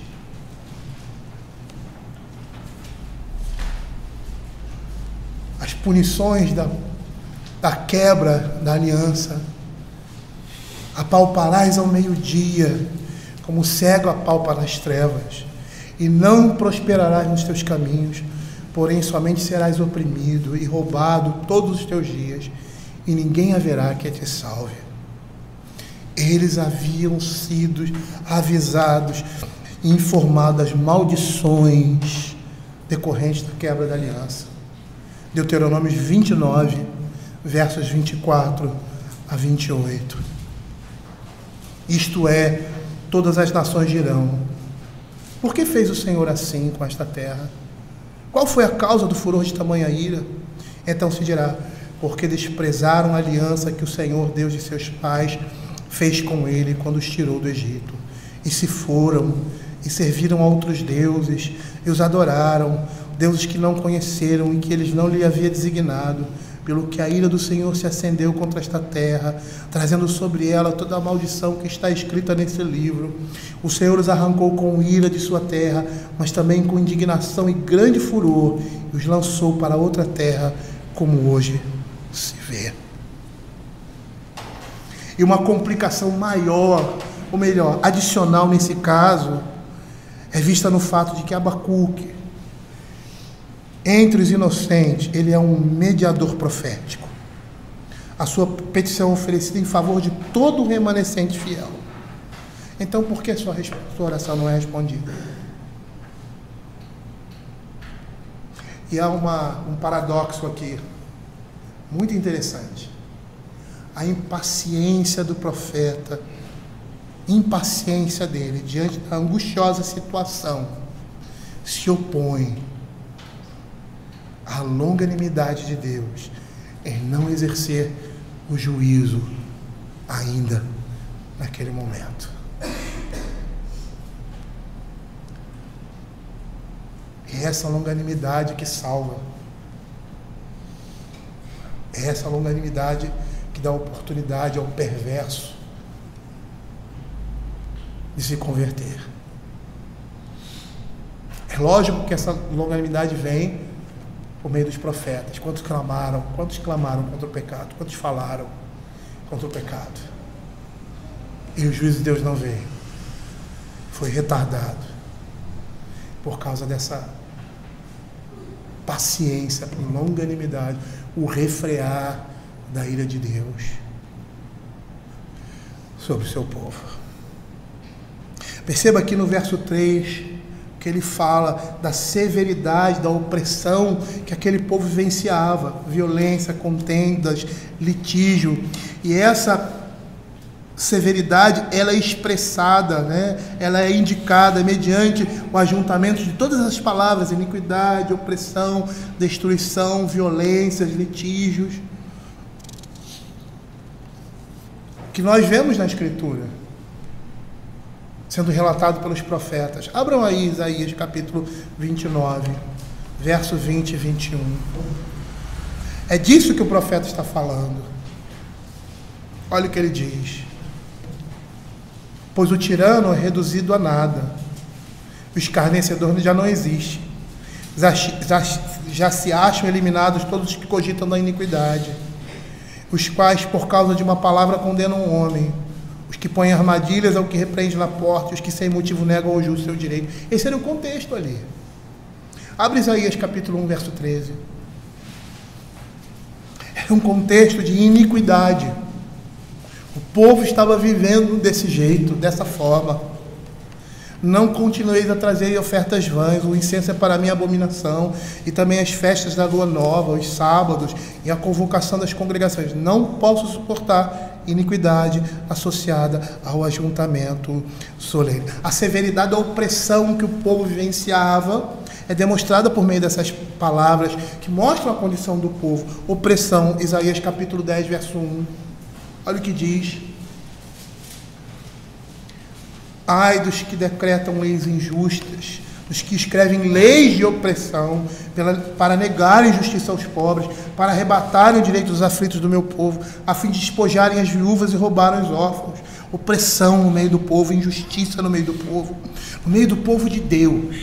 as punições da quebra da aliança apalparás ao meio-dia, como o cego apalpa nas trevas, e não prosperarás nos teus caminhos, porém somente serás oprimido e roubado todos os teus dias, e ninguém haverá que te salve. Eles haviam sido avisados e informados das maldições decorrentes da quebra da aliança. Deuteronômio 29, versos 24 a 28. Isto é, todas as nações dirão: por que fez o Senhor assim com esta terra? Qual foi a causa do furor de tamanha ira? Então se dirá: porque desprezaram a aliança que o Senhor, Deus de seus pais, fez com ele quando os tirou do Egito, e se foram e serviram a outros deuses e os adoraram, deuses que não conheceram e que eles não lhe havia designado, pelo que a ira do Senhor se acendeu contra esta terra, trazendo sobre ela toda a maldição que está escrita nesse livro. O Senhor os arrancou com ira de sua terra, mas também com indignação e grande furor, e os lançou para outra terra, como hoje se vê. E uma complicação maior, ou melhor, adicional nesse caso, é vista no fato de que Abacuque, entre os inocentes, ele é um mediador profético. A sua petição é oferecida em favor de todo o remanescente fiel. Então, por que sua oração não é respondida? E há um paradoxo aqui, muito interessante. A impaciência do profeta, impaciência dele diante da angustiosa situação, se opõe à longanimidade de Deus em não exercer o juízo ainda naquele momento. É essa longanimidade que salva. É essa longanimidade que dá oportunidade ao perverso de se converter. É lógico que essa longanimidade vem por meio dos profetas. Quantos clamaram contra o pecado? Quantos falaram contra o pecado? E o juízo de Deus não veio. Foi retardado por causa dessa paciência, longanimidade, o refrear da ira de Deus sobre o seu povo. Perceba aqui no verso 3 que ele fala da severidade, da opressão que aquele povo vivenciava, violência, contendas, litígio, e essa severidade, ela é expressada, ela é indicada mediante o ajuntamento de todas as palavras: iniquidade, opressão, destruição, violências, litígios, que nós vemos na Escritura sendo relatado pelos profetas. Abram aí Isaías capítulo 29, verso 20 e 21. É disso que o profeta está falando. Olha o que ele diz: pois o tirano é reduzido a nada, o escarnecedor já não existe, já se acham eliminados todos os que cogitam da iniquidade, os quais por causa de uma palavra condenam o homem, os que põem armadilhas ao que repreende na porta, os que sem motivo negam ao justo seu direito. Esse era o contexto ali. Abre Isaías capítulo 1, verso 13. Era um contexto de iniquidade. O povo estava vivendo desse jeito, dessa forma. Não continueis a trazer ofertas vãs, o incenso é para mim abominação, e também as festas da lua nova, os sábados e a convocação das congregações. Não posso suportar iniquidade associada ao ajuntamento solene. A severidade da opressão que o povo vivenciava é demonstrada por meio dessas palavras que mostram a condição do povo. Opressão, Isaías capítulo 10, verso 1. Olha o que diz: ai dos que decretam leis injustas, dos que escrevem leis de opressão, para negarem justiça aos pobres, para arrebatarem o direito dos aflitos do meu povo, a fim de despojarem as viúvas e roubarem os órfãos. Opressão no meio do povo, injustiça no meio do povo de Deus.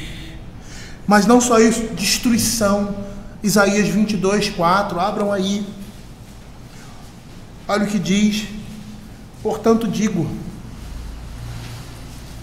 Mas não só isso, destruição. Isaías 22, 4, abram aí. Olha o que diz: portanto digo,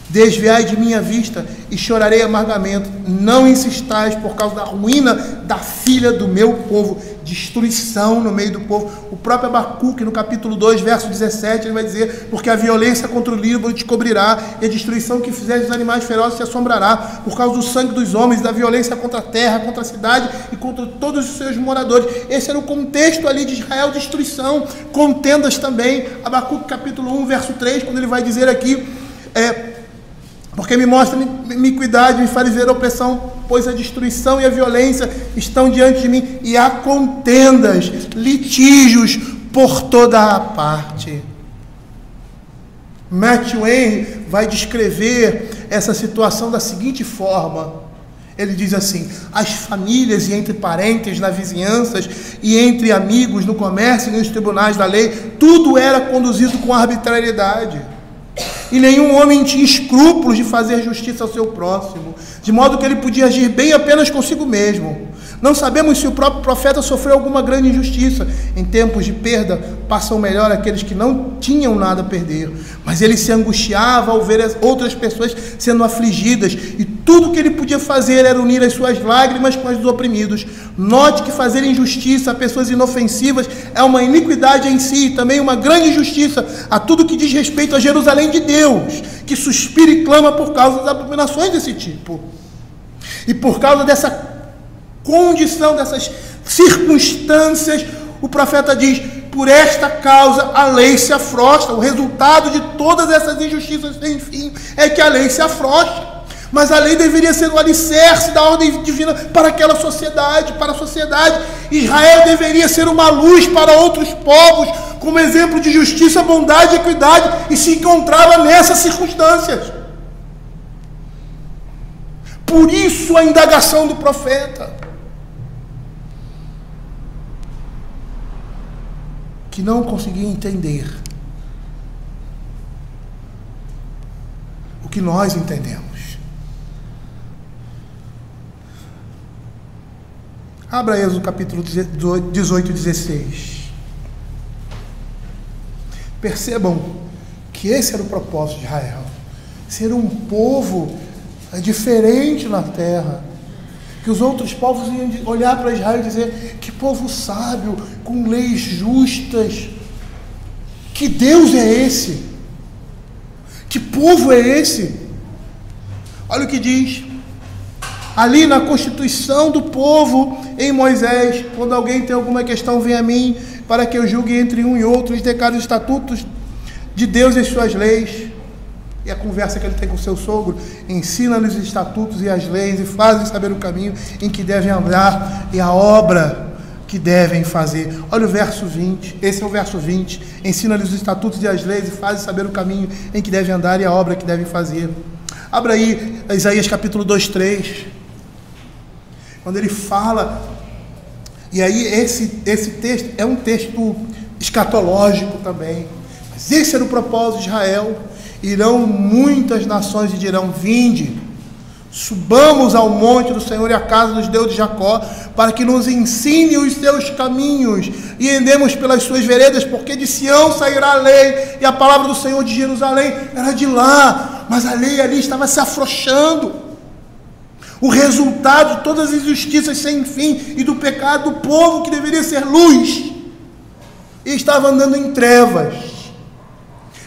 Desviai de minha vista e chorarei amargamente. Não insistais por causa da ruína da filha do meu povo. Destruição no meio do povo. O próprio Abacuque, no capítulo 2, verso 17, ele vai dizer: porque a violência contra o líbano te cobrirá, e a destruição que fizeres dos animais ferozes te assombrará, por causa do sangue dos homens, da violência contra a terra, contra a cidade e contra todos os seus moradores. Esse era o contexto ali de Israel, destruição, contendas também. Abacuque capítulo 1, verso 3, quando ele vai dizer aqui, porque me mostra iniquidade, me faz ver a opressão, pois a destruição e a violência estão diante de mim, e há contendas, litígios por toda a parte. Matthew Henry vai descrever essa situação da seguinte forma. Ele diz assim: as famílias e entre parentes, nas vizinhanças e entre amigos, no comércio e nos tribunais da lei, tudo era conduzido com arbitrariedade. E nenhum homem tinha escrúpulos de fazer justiça ao seu próximo, de modo que ele podia agir bem apenas consigo mesmo. Não sabemos se o próprio profeta sofreu alguma grande injustiça. Em tempos de perda, passam melhor aqueles que não tinham nada a perder. Mas ele se angustiava ao ver as outras pessoas sendo afligidas, e tudo que ele podia fazer era unir as suas lágrimas com as dos oprimidos. Note que fazer injustiça a pessoas inofensivas é uma iniquidade em si, e também uma grande injustiça a tudo que diz respeito a Jerusalém de Deus, que suspira e clama por causa das abominações desse tipo. E por causa dessa condição, dessas circunstâncias, o profeta diz: por esta causa a lei se afrouxa. O resultado de todas essas injustiças sem fim é que a lei se afrouxa. Mas a lei deveria ser o alicerce da ordem divina para aquela sociedade, para a sociedade. Israel deveria ser uma luz para outros povos, como exemplo de justiça, bondade e equidade, e se encontrava nessas circunstâncias. Por isso a indagação do profeta, que não conseguia entender o que nós entendemos. Abra Êxodo capítulo 18 e 16. Percebam que esse era o propósito de Israel: ser um povo diferente na terra, que os outros povos iam olhar para Israel e dizer: que povo sábio, com leis justas, que Deus é esse? Que povo é esse? Olha o que diz ali na constituição do povo em Moisés: quando alguém tem alguma questão, vem a mim, para que eu julgue entre um e outro, e declare os estatutos de Deus e as suas leis. E a conversa que ele tem com o seu sogro: ensina-lhes os estatutos e as leis, e faz-lhes saber o caminho em que devem andar e a obra que devem fazer. Olha o verso 20, esse é o verso 20. Ensina-lhes os estatutos e as leis, e faz-lhes saber o caminho em que devem andar e a obra que devem fazer. Abra aí Isaías capítulo 2, 3. Quando ele fala, e aí esse texto é um texto escatológico também, mas esse era o propósito de Israel. Irão muitas nações e dirão: vinde, subamos ao monte do Senhor e à casa dos Deus de Jacó, para que nos ensine os seus caminhos e andemos pelas suas veredas, porque de Sião sairá a lei, e a palavra do Senhor de Jerusalém era de lá. Mas a lei ali estava se afrouxando. O resultado de todas as injustiças sem fim e do pecado do povo que deveria ser luz, e estava andando em trevas.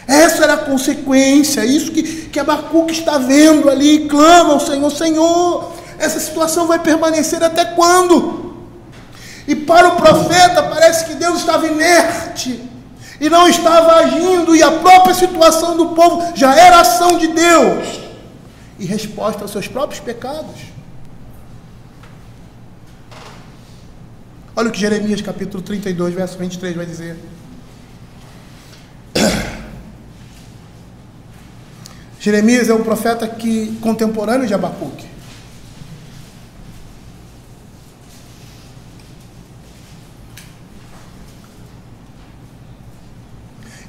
Essa era a consequência, isso que Abacuque está vendo ali, e clama ao Senhor: Senhor, essa situação vai permanecer até quando? E para o profeta parece que Deus estava inerte e não estava agindo, e a própria situação do povo já era ação de Deus e resposta aos seus próprios pecados. Olha o que Jeremias capítulo 32, verso 23 vai dizer. Jeremias é um profeta contemporâneo de Abacuque.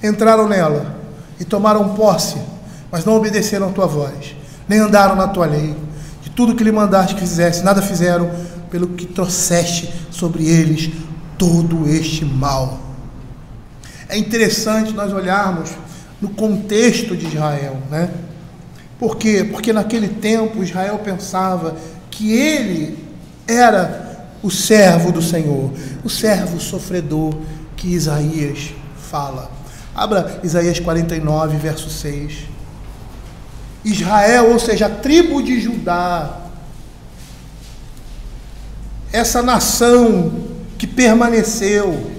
Entraram nela e tomaram posse, mas não obedeceram a tua voz, nem andaram na tua lei. De tudo que lhe mandaste que fizesse, nada fizeram, pelo que trouxeste sobre eles todo este mal. É interessante nós olharmos no contexto de Israel, né? Por quê? Porque naquele tempo Israel pensava que ele era o servo do Senhor, o servo sofredor que Isaías fala. Abra Isaías 49, verso 6. Israel, ou seja, a tribo de Judá, essa nação que permaneceu,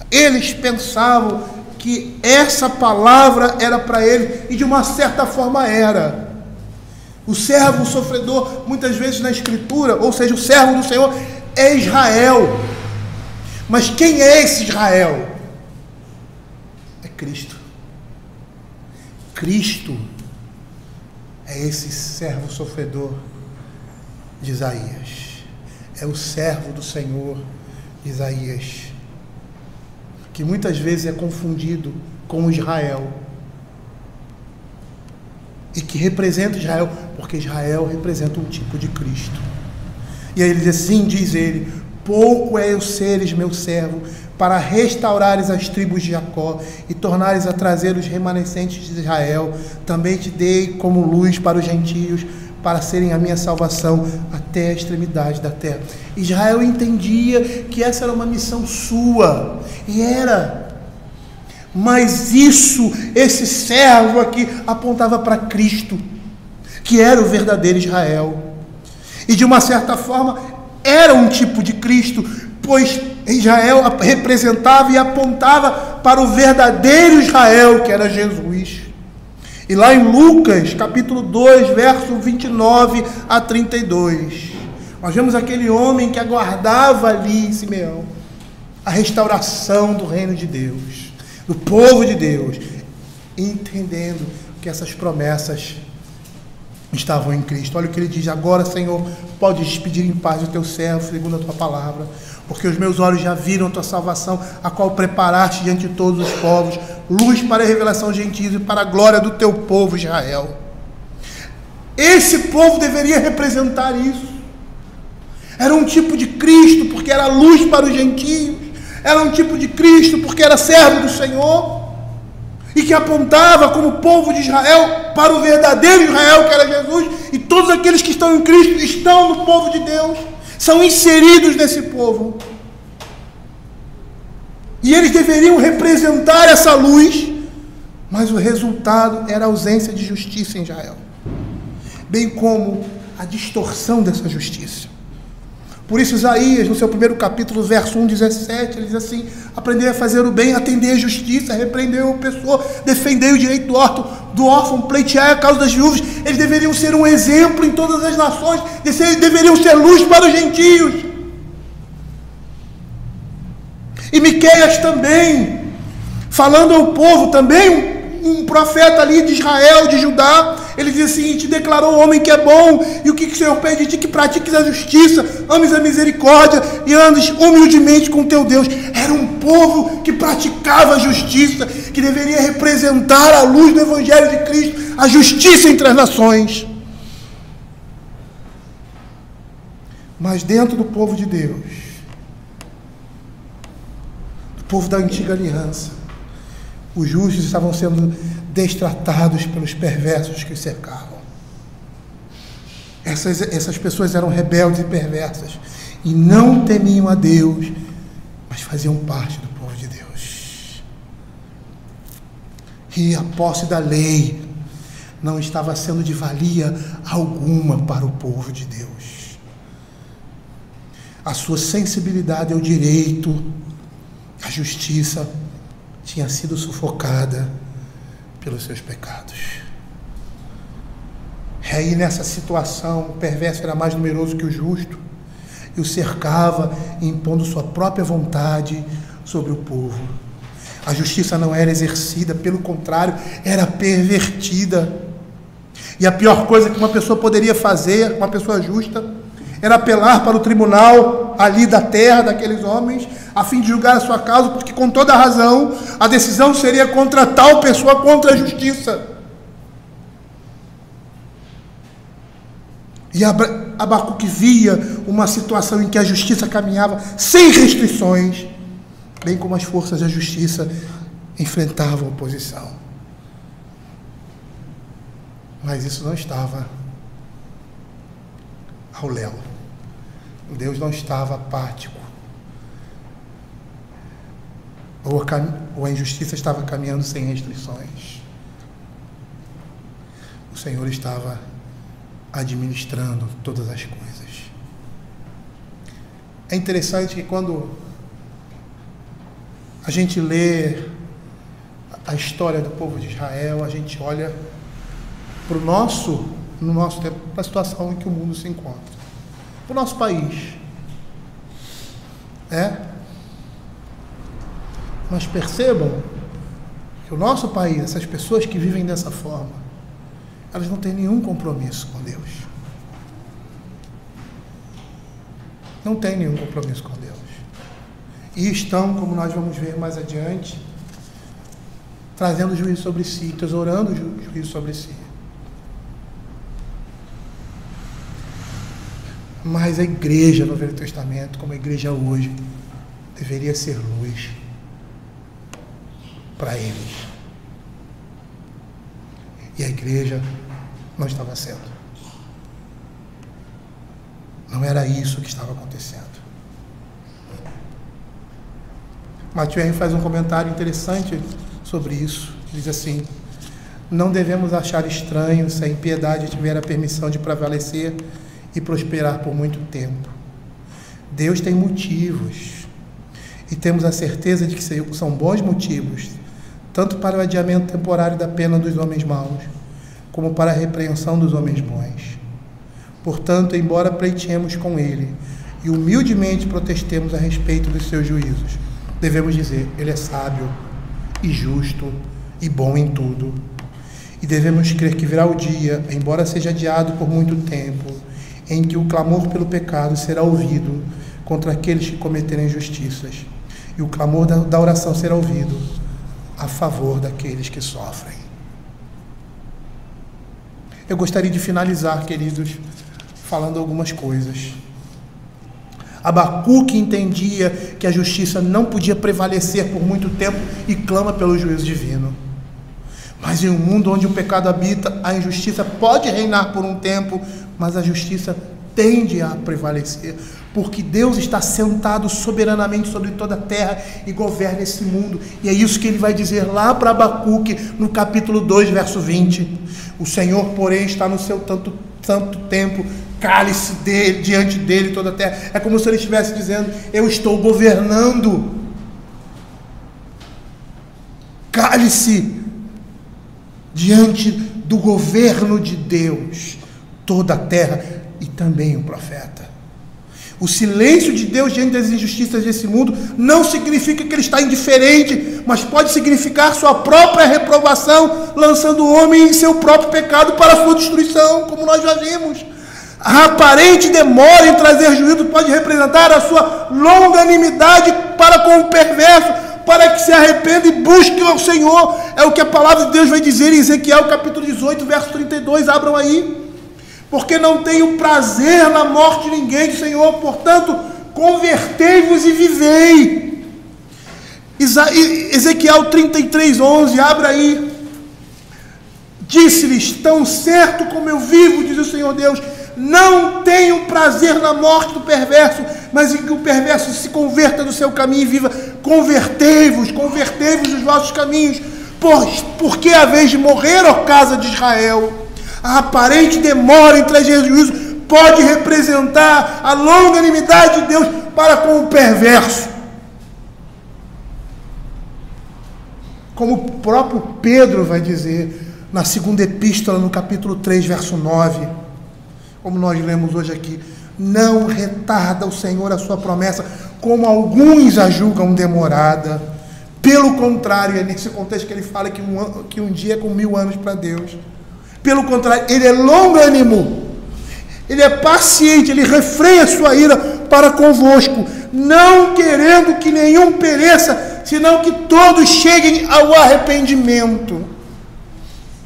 eles pensavam que essa palavra era para eles, e de uma certa forma era. O servo sofredor, muitas vezes na Escritura, ou seja, o servo do Senhor, é Israel. Mas quem é esse Israel? É Cristo. Cristo é esse servo sofredor de Isaías. É o servo do Senhor, Isaías, que muitas vezes é confundido com Israel, e que representa Israel, porque Israel representa um tipo de Cristo. E aí ele diz assim, diz ele: pouco é eu seres meu servo, para restaurares as tribos de Jacó, e tornares a trazer os remanescentes de Israel. Também te dei como luz para os gentios, para serem a minha salvação até a extremidade da terra. Israel entendia que essa era uma missão sua, e era. Mas esse servo aqui apontava para Cristo, que era o verdadeiro Israel. E de uma certa forma era um tipo de Cristo, pois Israel representava e apontava para o verdadeiro Israel, que era Jesus. E lá em Lucas, capítulo 2, verso 29 a 32, nós vemos aquele homem que aguardava ali em Simeão a restauração do reino de Deus, do povo de Deus, entendendo que essas promessas estavam em Cristo. Olha o que ele diz: agora, Senhor, pode despedir em paz o teu servo, segundo a tua palavra, porque os meus olhos já viram a tua salvação, a qual preparaste diante de todos os povos, luz para a revelação de gentios e para a glória do teu povo Israel. Esse povo deveria representar isso. Era um tipo de Cristo, porque era luz para os gentios. Era um tipo de Cristo, porque era servo do Senhor, e que apontava como povo de Israel para o verdadeiro Israel, que era Jesus. E todos aqueles que estão em Cristo estão no povo de Deus, são inseridos nesse povo, e eles deveriam representar essa luz. Mas o resultado era a ausência de justiça em Israel, bem como a distorção dessa justiça. Por isso Isaías, no seu primeiro capítulo, verso 1:17, ele diz assim: aprender a fazer o bem, atender a justiça, repreender o opressor, defender o direito do órfão, pleitear a causa das viúvas. Eles deveriam ser um exemplo em todas as nações, deveriam ser luz para os gentios. E Miqueias também, falando ao povo, também um profeta ali de Israel, de Judá, ele diz assim: te declarou o homem que é bom, e o que o Senhor pede de ti? Que pratiques a justiça, ames a misericórdia e andes humildemente com teu Deus. Era um povo que praticava a justiça, que deveria representar a luz do Evangelho de Cristo, a justiça entre as nações. Mas dentro do povo de Deus, do povo da antiga aliança, os justos estavam sendo destratados pelos perversos que os cercavam. Essas pessoas eram rebeldes e perversas, e não temiam a Deus, mas faziam parte do povo de Deus. E a posse da lei não estava sendo de valia alguma para o povo de Deus. A sua sensibilidade ao direito, à justiça, tinha sido sufocada pelos seus pecados. E aí, nessa situação, o perverso era mais numeroso que o justo, e o cercava, impondo sua própria vontade sobre o povo. A justiça não era exercida, pelo contrário, era pervertida. E a pior coisa que uma pessoa poderia fazer, uma pessoa justa, era apelar para o tribunal ali da terra daqueles homens, a fim de julgar a sua causa, porque com toda a razão a decisão seria contra tal pessoa, contra a justiça. E Abacuque via uma situação em que a justiça caminhava sem restrições, bem como as forças da justiça enfrentavam a oposição. Mas isso não estava ao léu. Deus não estava apático. Ou a injustiça estava caminhando sem restrições. O Senhor estava administrando todas as coisas. É interessante que quando a gente lê a história do povo de Israel, a gente olha para no nosso tempo, para a situação em que o mundo se encontra, para o nosso país. Mas percebam que o nosso país, essas pessoas que vivem dessa forma, elas não têm nenhum compromisso com Deus. Não têm nenhum compromisso com Deus. E estão, como nós vamos ver mais adiante, trazendo juízo sobre si, tesourando juízo sobre si. Mas a igreja no Velho Testamento, como a igreja hoje, deveria ser luz para eles. E a igreja não estava sendo. Não era isso que estava acontecendo. Matthew Henry faz um comentário interessante sobre isso. Diz assim: não devemos achar estranho se a impiedade tiver a permissão de prevalecer e prosperar por muito tempo. Deus tem motivos, e temos a certeza de que são bons motivos, tanto para o adiamento temporário da pena dos homens maus, como para a repreensão dos homens bons. Portanto, embora pleiteemos com Ele e humildemente protestemos a respeito dos seus juízos, devemos dizer: Ele é sábio e justo e bom em tudo. E devemos crer que virá o dia, embora seja adiado por muito tempo, em que o clamor pelo pecado será ouvido contra aqueles que cometerem injustiças, e o clamor da oração será ouvido a favor daqueles que sofrem. Eu gostaria de finalizar, queridos, falando algumas coisas. Abacuque entendia que a justiça não podia prevalecer por muito tempo e clama pelo juízo divino. Mas em um mundo onde o pecado habita, a injustiça pode reinar por um tempo, mas a justiça tende a prevalecer, porque Deus está sentado soberanamente sobre toda a terra e governa esse mundo. E é isso que ele vai dizer lá para Abacuque, no capítulo 2, verso 20. O Senhor, porém, está no seu tanto tempo, cale-se diante dele toda a terra. É como se ele estivesse dizendo: eu estou governando. Cale-se diante do governo de Deus toda a terra, e também o profeta. O silêncio de Deus diante das injustiças desse mundo não significa que ele está indiferente, mas pode significar sua própria reprovação, lançando o homem em seu próprio pecado para a sua destruição, como nós já vimos. A aparente demora em trazer juízo pode representar a sua longanimidade para com o perverso, para que se arrependa e busque ao Senhor. É o que a palavra de Deus vai dizer em Ezequiel capítulo 18, verso 32, abram aí. Porque não tenho prazer na morte de ninguém, Senhor, portanto, convertei-vos e vivei. Ezequiel 33, 11, abra aí. Disse-lhes: tão certo como eu vivo, diz o Senhor Deus, não tenho prazer na morte do perverso, mas em que o perverso se converta do seu caminho e viva. Convertei-vos dos vossos caminhos, porque a vez de morrer, ó casa de Israel. A aparente demora em trazer juízo pode representar a longanimidade de Deus para com o perverso. Como o próprio Pedro vai dizer na segunda epístola, no capítulo 3, verso 9, como nós lemos hoje aqui: não retarda o Senhor a sua promessa, como alguns a julgam demorada. Pelo contrário, é nesse contexto que ele fala que um dia é com 1000 anos para Deus. Pelo contrário, ele é longânimo, ele é paciente, ele refreia sua ira para convosco, não querendo que nenhum pereça, senão que todos cheguem ao arrependimento.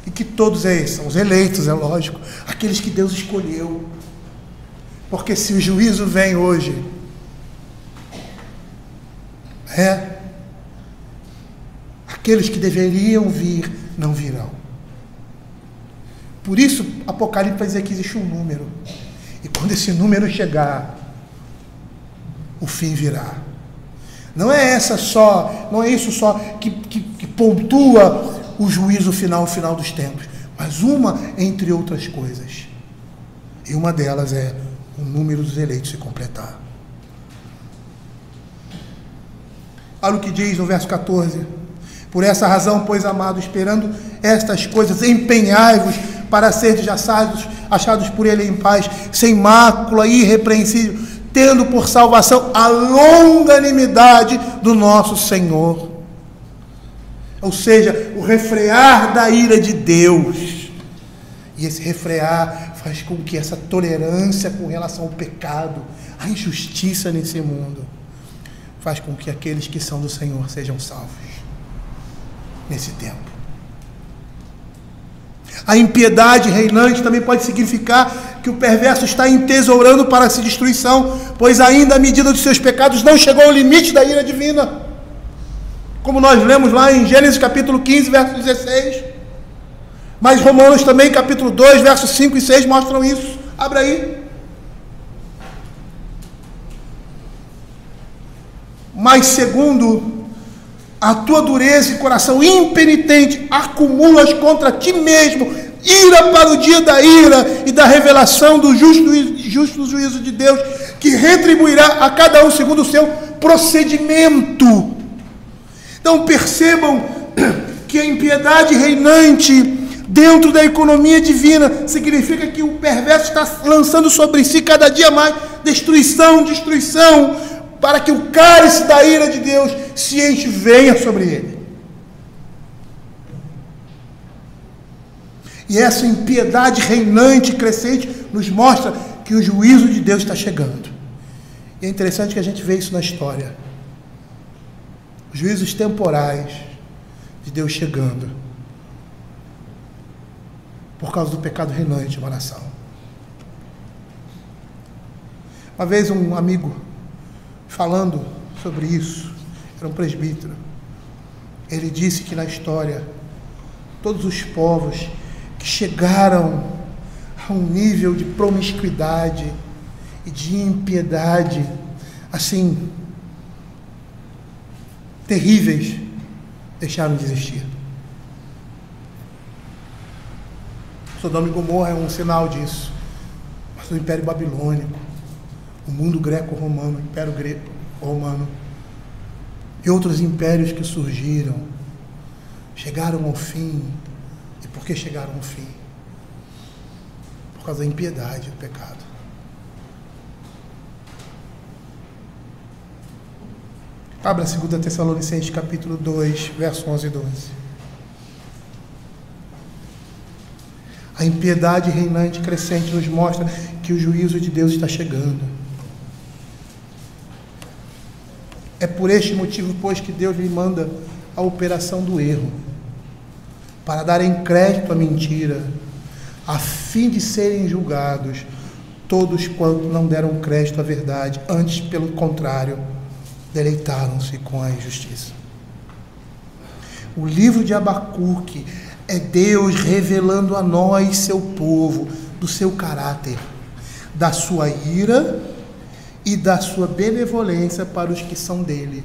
E que todos são os eleitos, é lógico, aqueles que Deus escolheu. Porque se o juízo vem hoje, aqueles que deveriam vir, não virão. Por isso, Apocalipse vai dizer que existe um número. E quando esse número chegar, o fim virá. Não é isso só que pontua o juízo final, o final dos tempos, mas uma entre outras coisas. E uma delas é o número dos eleitos se completar. Olha o que diz no verso 14. Por essa razão, pois, amados, esperando estas coisas, empenhai-vos para serdes achados por ele em paz, sem mácula, irrepreensível, tendo por salvação a longanimidade do nosso Senhor. Ou seja, o refrear da ira de Deus. E esse refrear faz com que essa tolerância com relação ao pecado, a injustiça nesse mundo, faz com que aqueles que são do Senhor sejam salvos nesse tempo. A impiedade reinante também pode significar que o perverso está entesourando para si destruição, pois ainda a medida dos seus pecados não chegou ao limite da ira divina. Como nós lemos lá em Gênesis capítulo 15, verso 16. Mas Romanos também, capítulo 2, versos 5 e 6 mostram isso. Abra aí. Mas segundo a tua dureza e coração impenitente, acumulas contra ti mesmo ira para o dia da ira e da revelação do justo juízo de Deus, que retribuirá a cada um segundo o seu procedimento. Então percebam que a impiedade reinante dentro da economia divina significa que o perverso está lançando sobre si cada dia mais destruição, para que o cálice da ira de Deus se enche e venha sobre ele. E essa impiedade reinante e crescente nos mostra que o juízo de Deus está chegando. E é interessante que a gente vê isso na história. Os juízos temporais de Deus chegando por causa do pecado reinante de uma nação. Uma vez um amigo falando sobre isso, era um presbítero, ele disse que na história todos os povos que chegaram a um nível de promiscuidade e de impiedade assim terríveis, deixaram de existir. Sodoma e Gomorra é um sinal disso. Mas o Império Babilônico, o mundo greco-romano, o Império Greco-Romano e outros impérios que surgiram, chegaram ao fim. E por que chegaram ao fim? Por causa da impiedade do pecado. Abra 2 Tessalonicenses capítulo 2, verso 11 e 12. A impiedade reinante e crescente nos mostra que o juízo de Deus está chegando. É por este motivo, pois, que Deus lhe manda a operação do erro, para darem crédito à mentira, a fim de serem julgados todos quanto não deram crédito à verdade, antes, pelo contrário, deleitaram-se com a injustiça. O livro de Abacuque é Deus revelando a nós, seu povo, do seu caráter, da sua ira e da sua benevolência para os que são dele.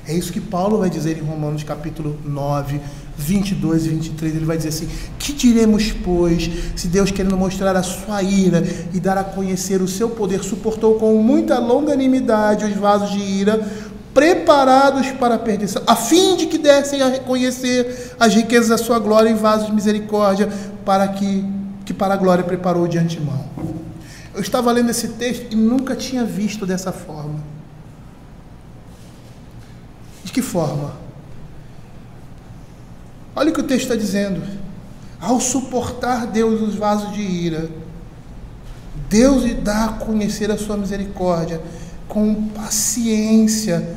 É isso que Paulo vai dizer em Romanos capítulo 9, 22 e 23. Ele vai dizer assim: que diremos, pois, se Deus, querendo mostrar a sua ira e dar a conhecer o seu poder, suportou com muita longanimidade os vasos de ira preparados para a perdição, a fim de que dessem a reconhecer as riquezas da sua glória em vasos de misericórdia, para que para a glória preparou de antemão. Eu estava lendo esse texto e nunca tinha visto dessa forma. De que forma? Olha o que o texto está dizendo. Ao suportar Deus os vasos de ira, Deus lhe dá a conhecer a sua misericórdia com paciência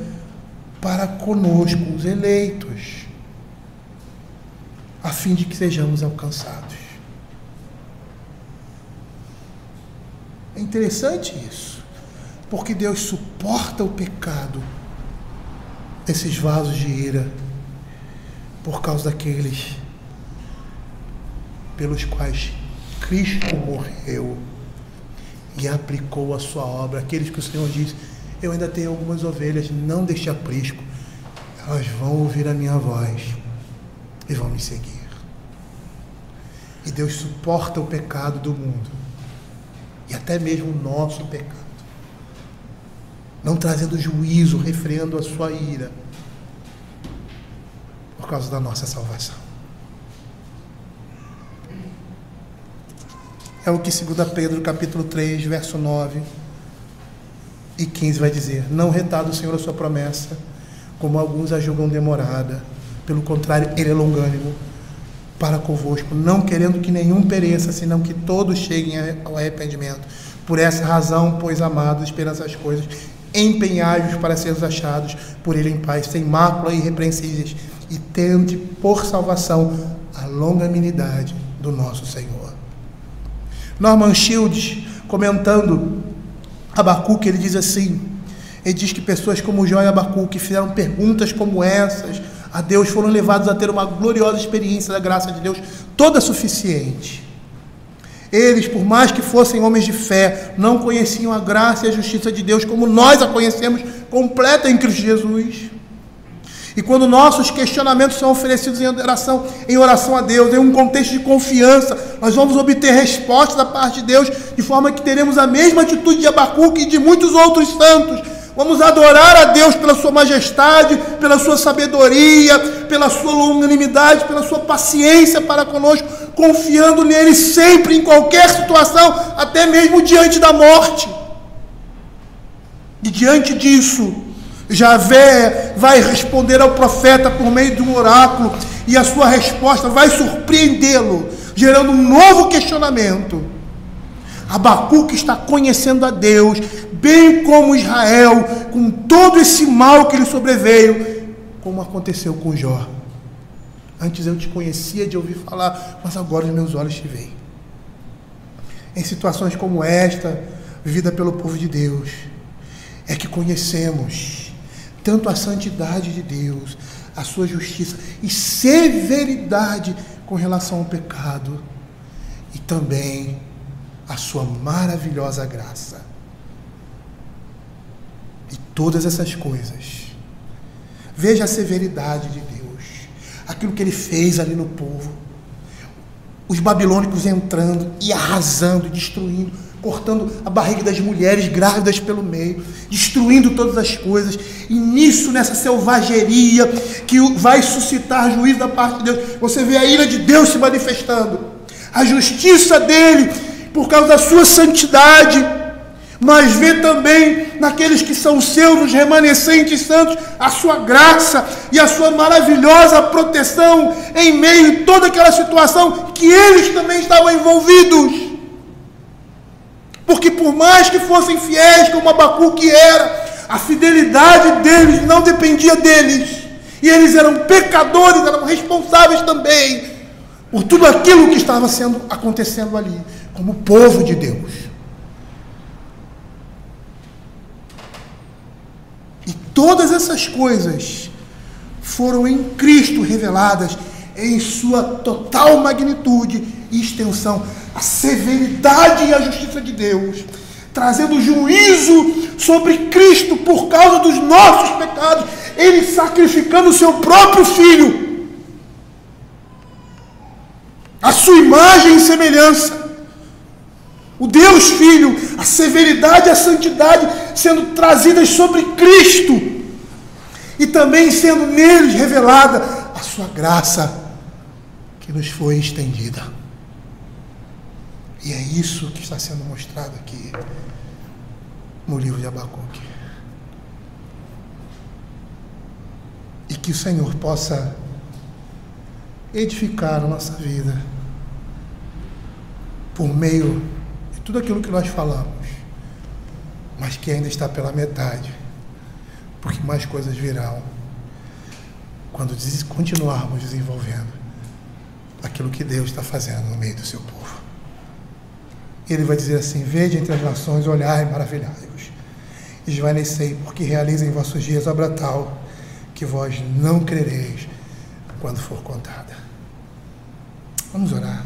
para conosco, os eleitos, a fim de que sejamos alcançados. É interessante isso, porque Deus suporta o pecado desses vasos de ira por causa daqueles pelos quais Cristo morreu e aplicou a sua obra. Aqueles que o Senhor diz: eu ainda tenho algumas ovelhas, não deixe aprisco, elas vão ouvir a minha voz e vão me seguir. E Deus suporta o pecado do mundo, e até mesmo o nosso pecado, não trazendo juízo, refreando a sua ira, por causa da nossa salvação. É o que 2 Pedro capítulo 3, verso 9 e 15 vai dizer: não retarda o Senhor a sua promessa, como alguns a julgam demorada. Pelo contrário, Ele é longânimo para convosco, não querendo que nenhum pereça, senão que todos cheguem ao arrependimento. Por essa razão, pois, amados, esperando essas coisas, empenhai-vos para sermos achados por Ele em paz, sem mácula e irrepreensíveis, e tende por salvação a longanimidade do nosso Senhor. Norman Shields, comentando Abacuque, ele diz assim, ele diz que pessoas como Jó e Abacuque fizeram perguntas como essas a Deus, foram levados a ter uma gloriosa experiência da graça de Deus, toda suficiente. Eles, por mais que fossem homens de fé, não conheciam a graça e a justiça de Deus como nós a conhecemos, completa em Cristo Jesus. E quando nossos questionamentos são oferecidos em oração a Deus, em um contexto de confiança, nós vamos obter respostas da parte de Deus, de forma que teremos a mesma atitude de Abacuque e de muitos outros santos. Vamos adorar a Deus pela sua majestade, pela sua sabedoria, pela sua longanimidade, pela sua paciência para conosco, confiando nele sempre, em qualquer situação, até mesmo diante da morte. E diante disso, Javé vai responder ao profeta por meio de um oráculo, e a sua resposta vai surpreendê-lo, gerando um novo questionamento. Abacuque está conhecendo a Deus, bem como Israel, com todo esse mal que lhe sobreveio, como aconteceu com Jó. Antes eu te conhecia de ouvir falar, mas agora os meus olhos te veem. Em situações como esta, vivida pelo povo de Deus, é que conhecemos tanto a santidade de Deus, a sua justiça e severidade com relação ao pecado, e também a sua maravilhosa graça. E todas essas coisas, veja a severidade de Deus, aquilo que Ele fez ali no povo, os babilônicos entrando e arrasando, destruindo, cortando a barriga das mulheres grávidas pelo meio, destruindo todas as coisas, e nisso, nessa selvageria que vai suscitar juízo da parte de Deus, você vê a ira de Deus se manifestando, a justiça dele por causa da sua santidade, mas vê também naqueles que são seus, os remanescentes santos, a sua graça e a sua maravilhosa proteção em meio a toda aquela situação que eles também estavam envolvidos. Porque por mais que fossem fiéis, como Abacuque era, a fidelidade deles não dependia deles. E eles eram pecadores, eram responsáveis também por tudo aquilo que estava acontecendo ali, como povo de Deus. E todas essas coisas foram em Cristo reveladas em sua total magnitude e extensão, a severidade e a justiça de Deus, trazendo juízo sobre Cristo por causa dos nossos pecados, Ele sacrificando o seu próprio Filho, a sua imagem e semelhança, o Deus Filho, a severidade e a santidade sendo trazidas sobre Cristo, e também sendo neles revelada a sua graça que nos foi estendida. E é isso que está sendo mostrado aqui no livro de Abacuque. E que o Senhor possa edificar a nossa vida por meio de tudo aquilo que nós falamos, mas que ainda está pela metade, porque mais coisas virão quando continuarmos desenvolvendo aquilo que Deus está fazendo no meio do seu povo. Ele vai dizer assim: vede entre as nações, olhai e maravilhai-vos, esvanecei, porque realiza em vossos dias obra tal que vós não crereis quando for contada. Vamos orar.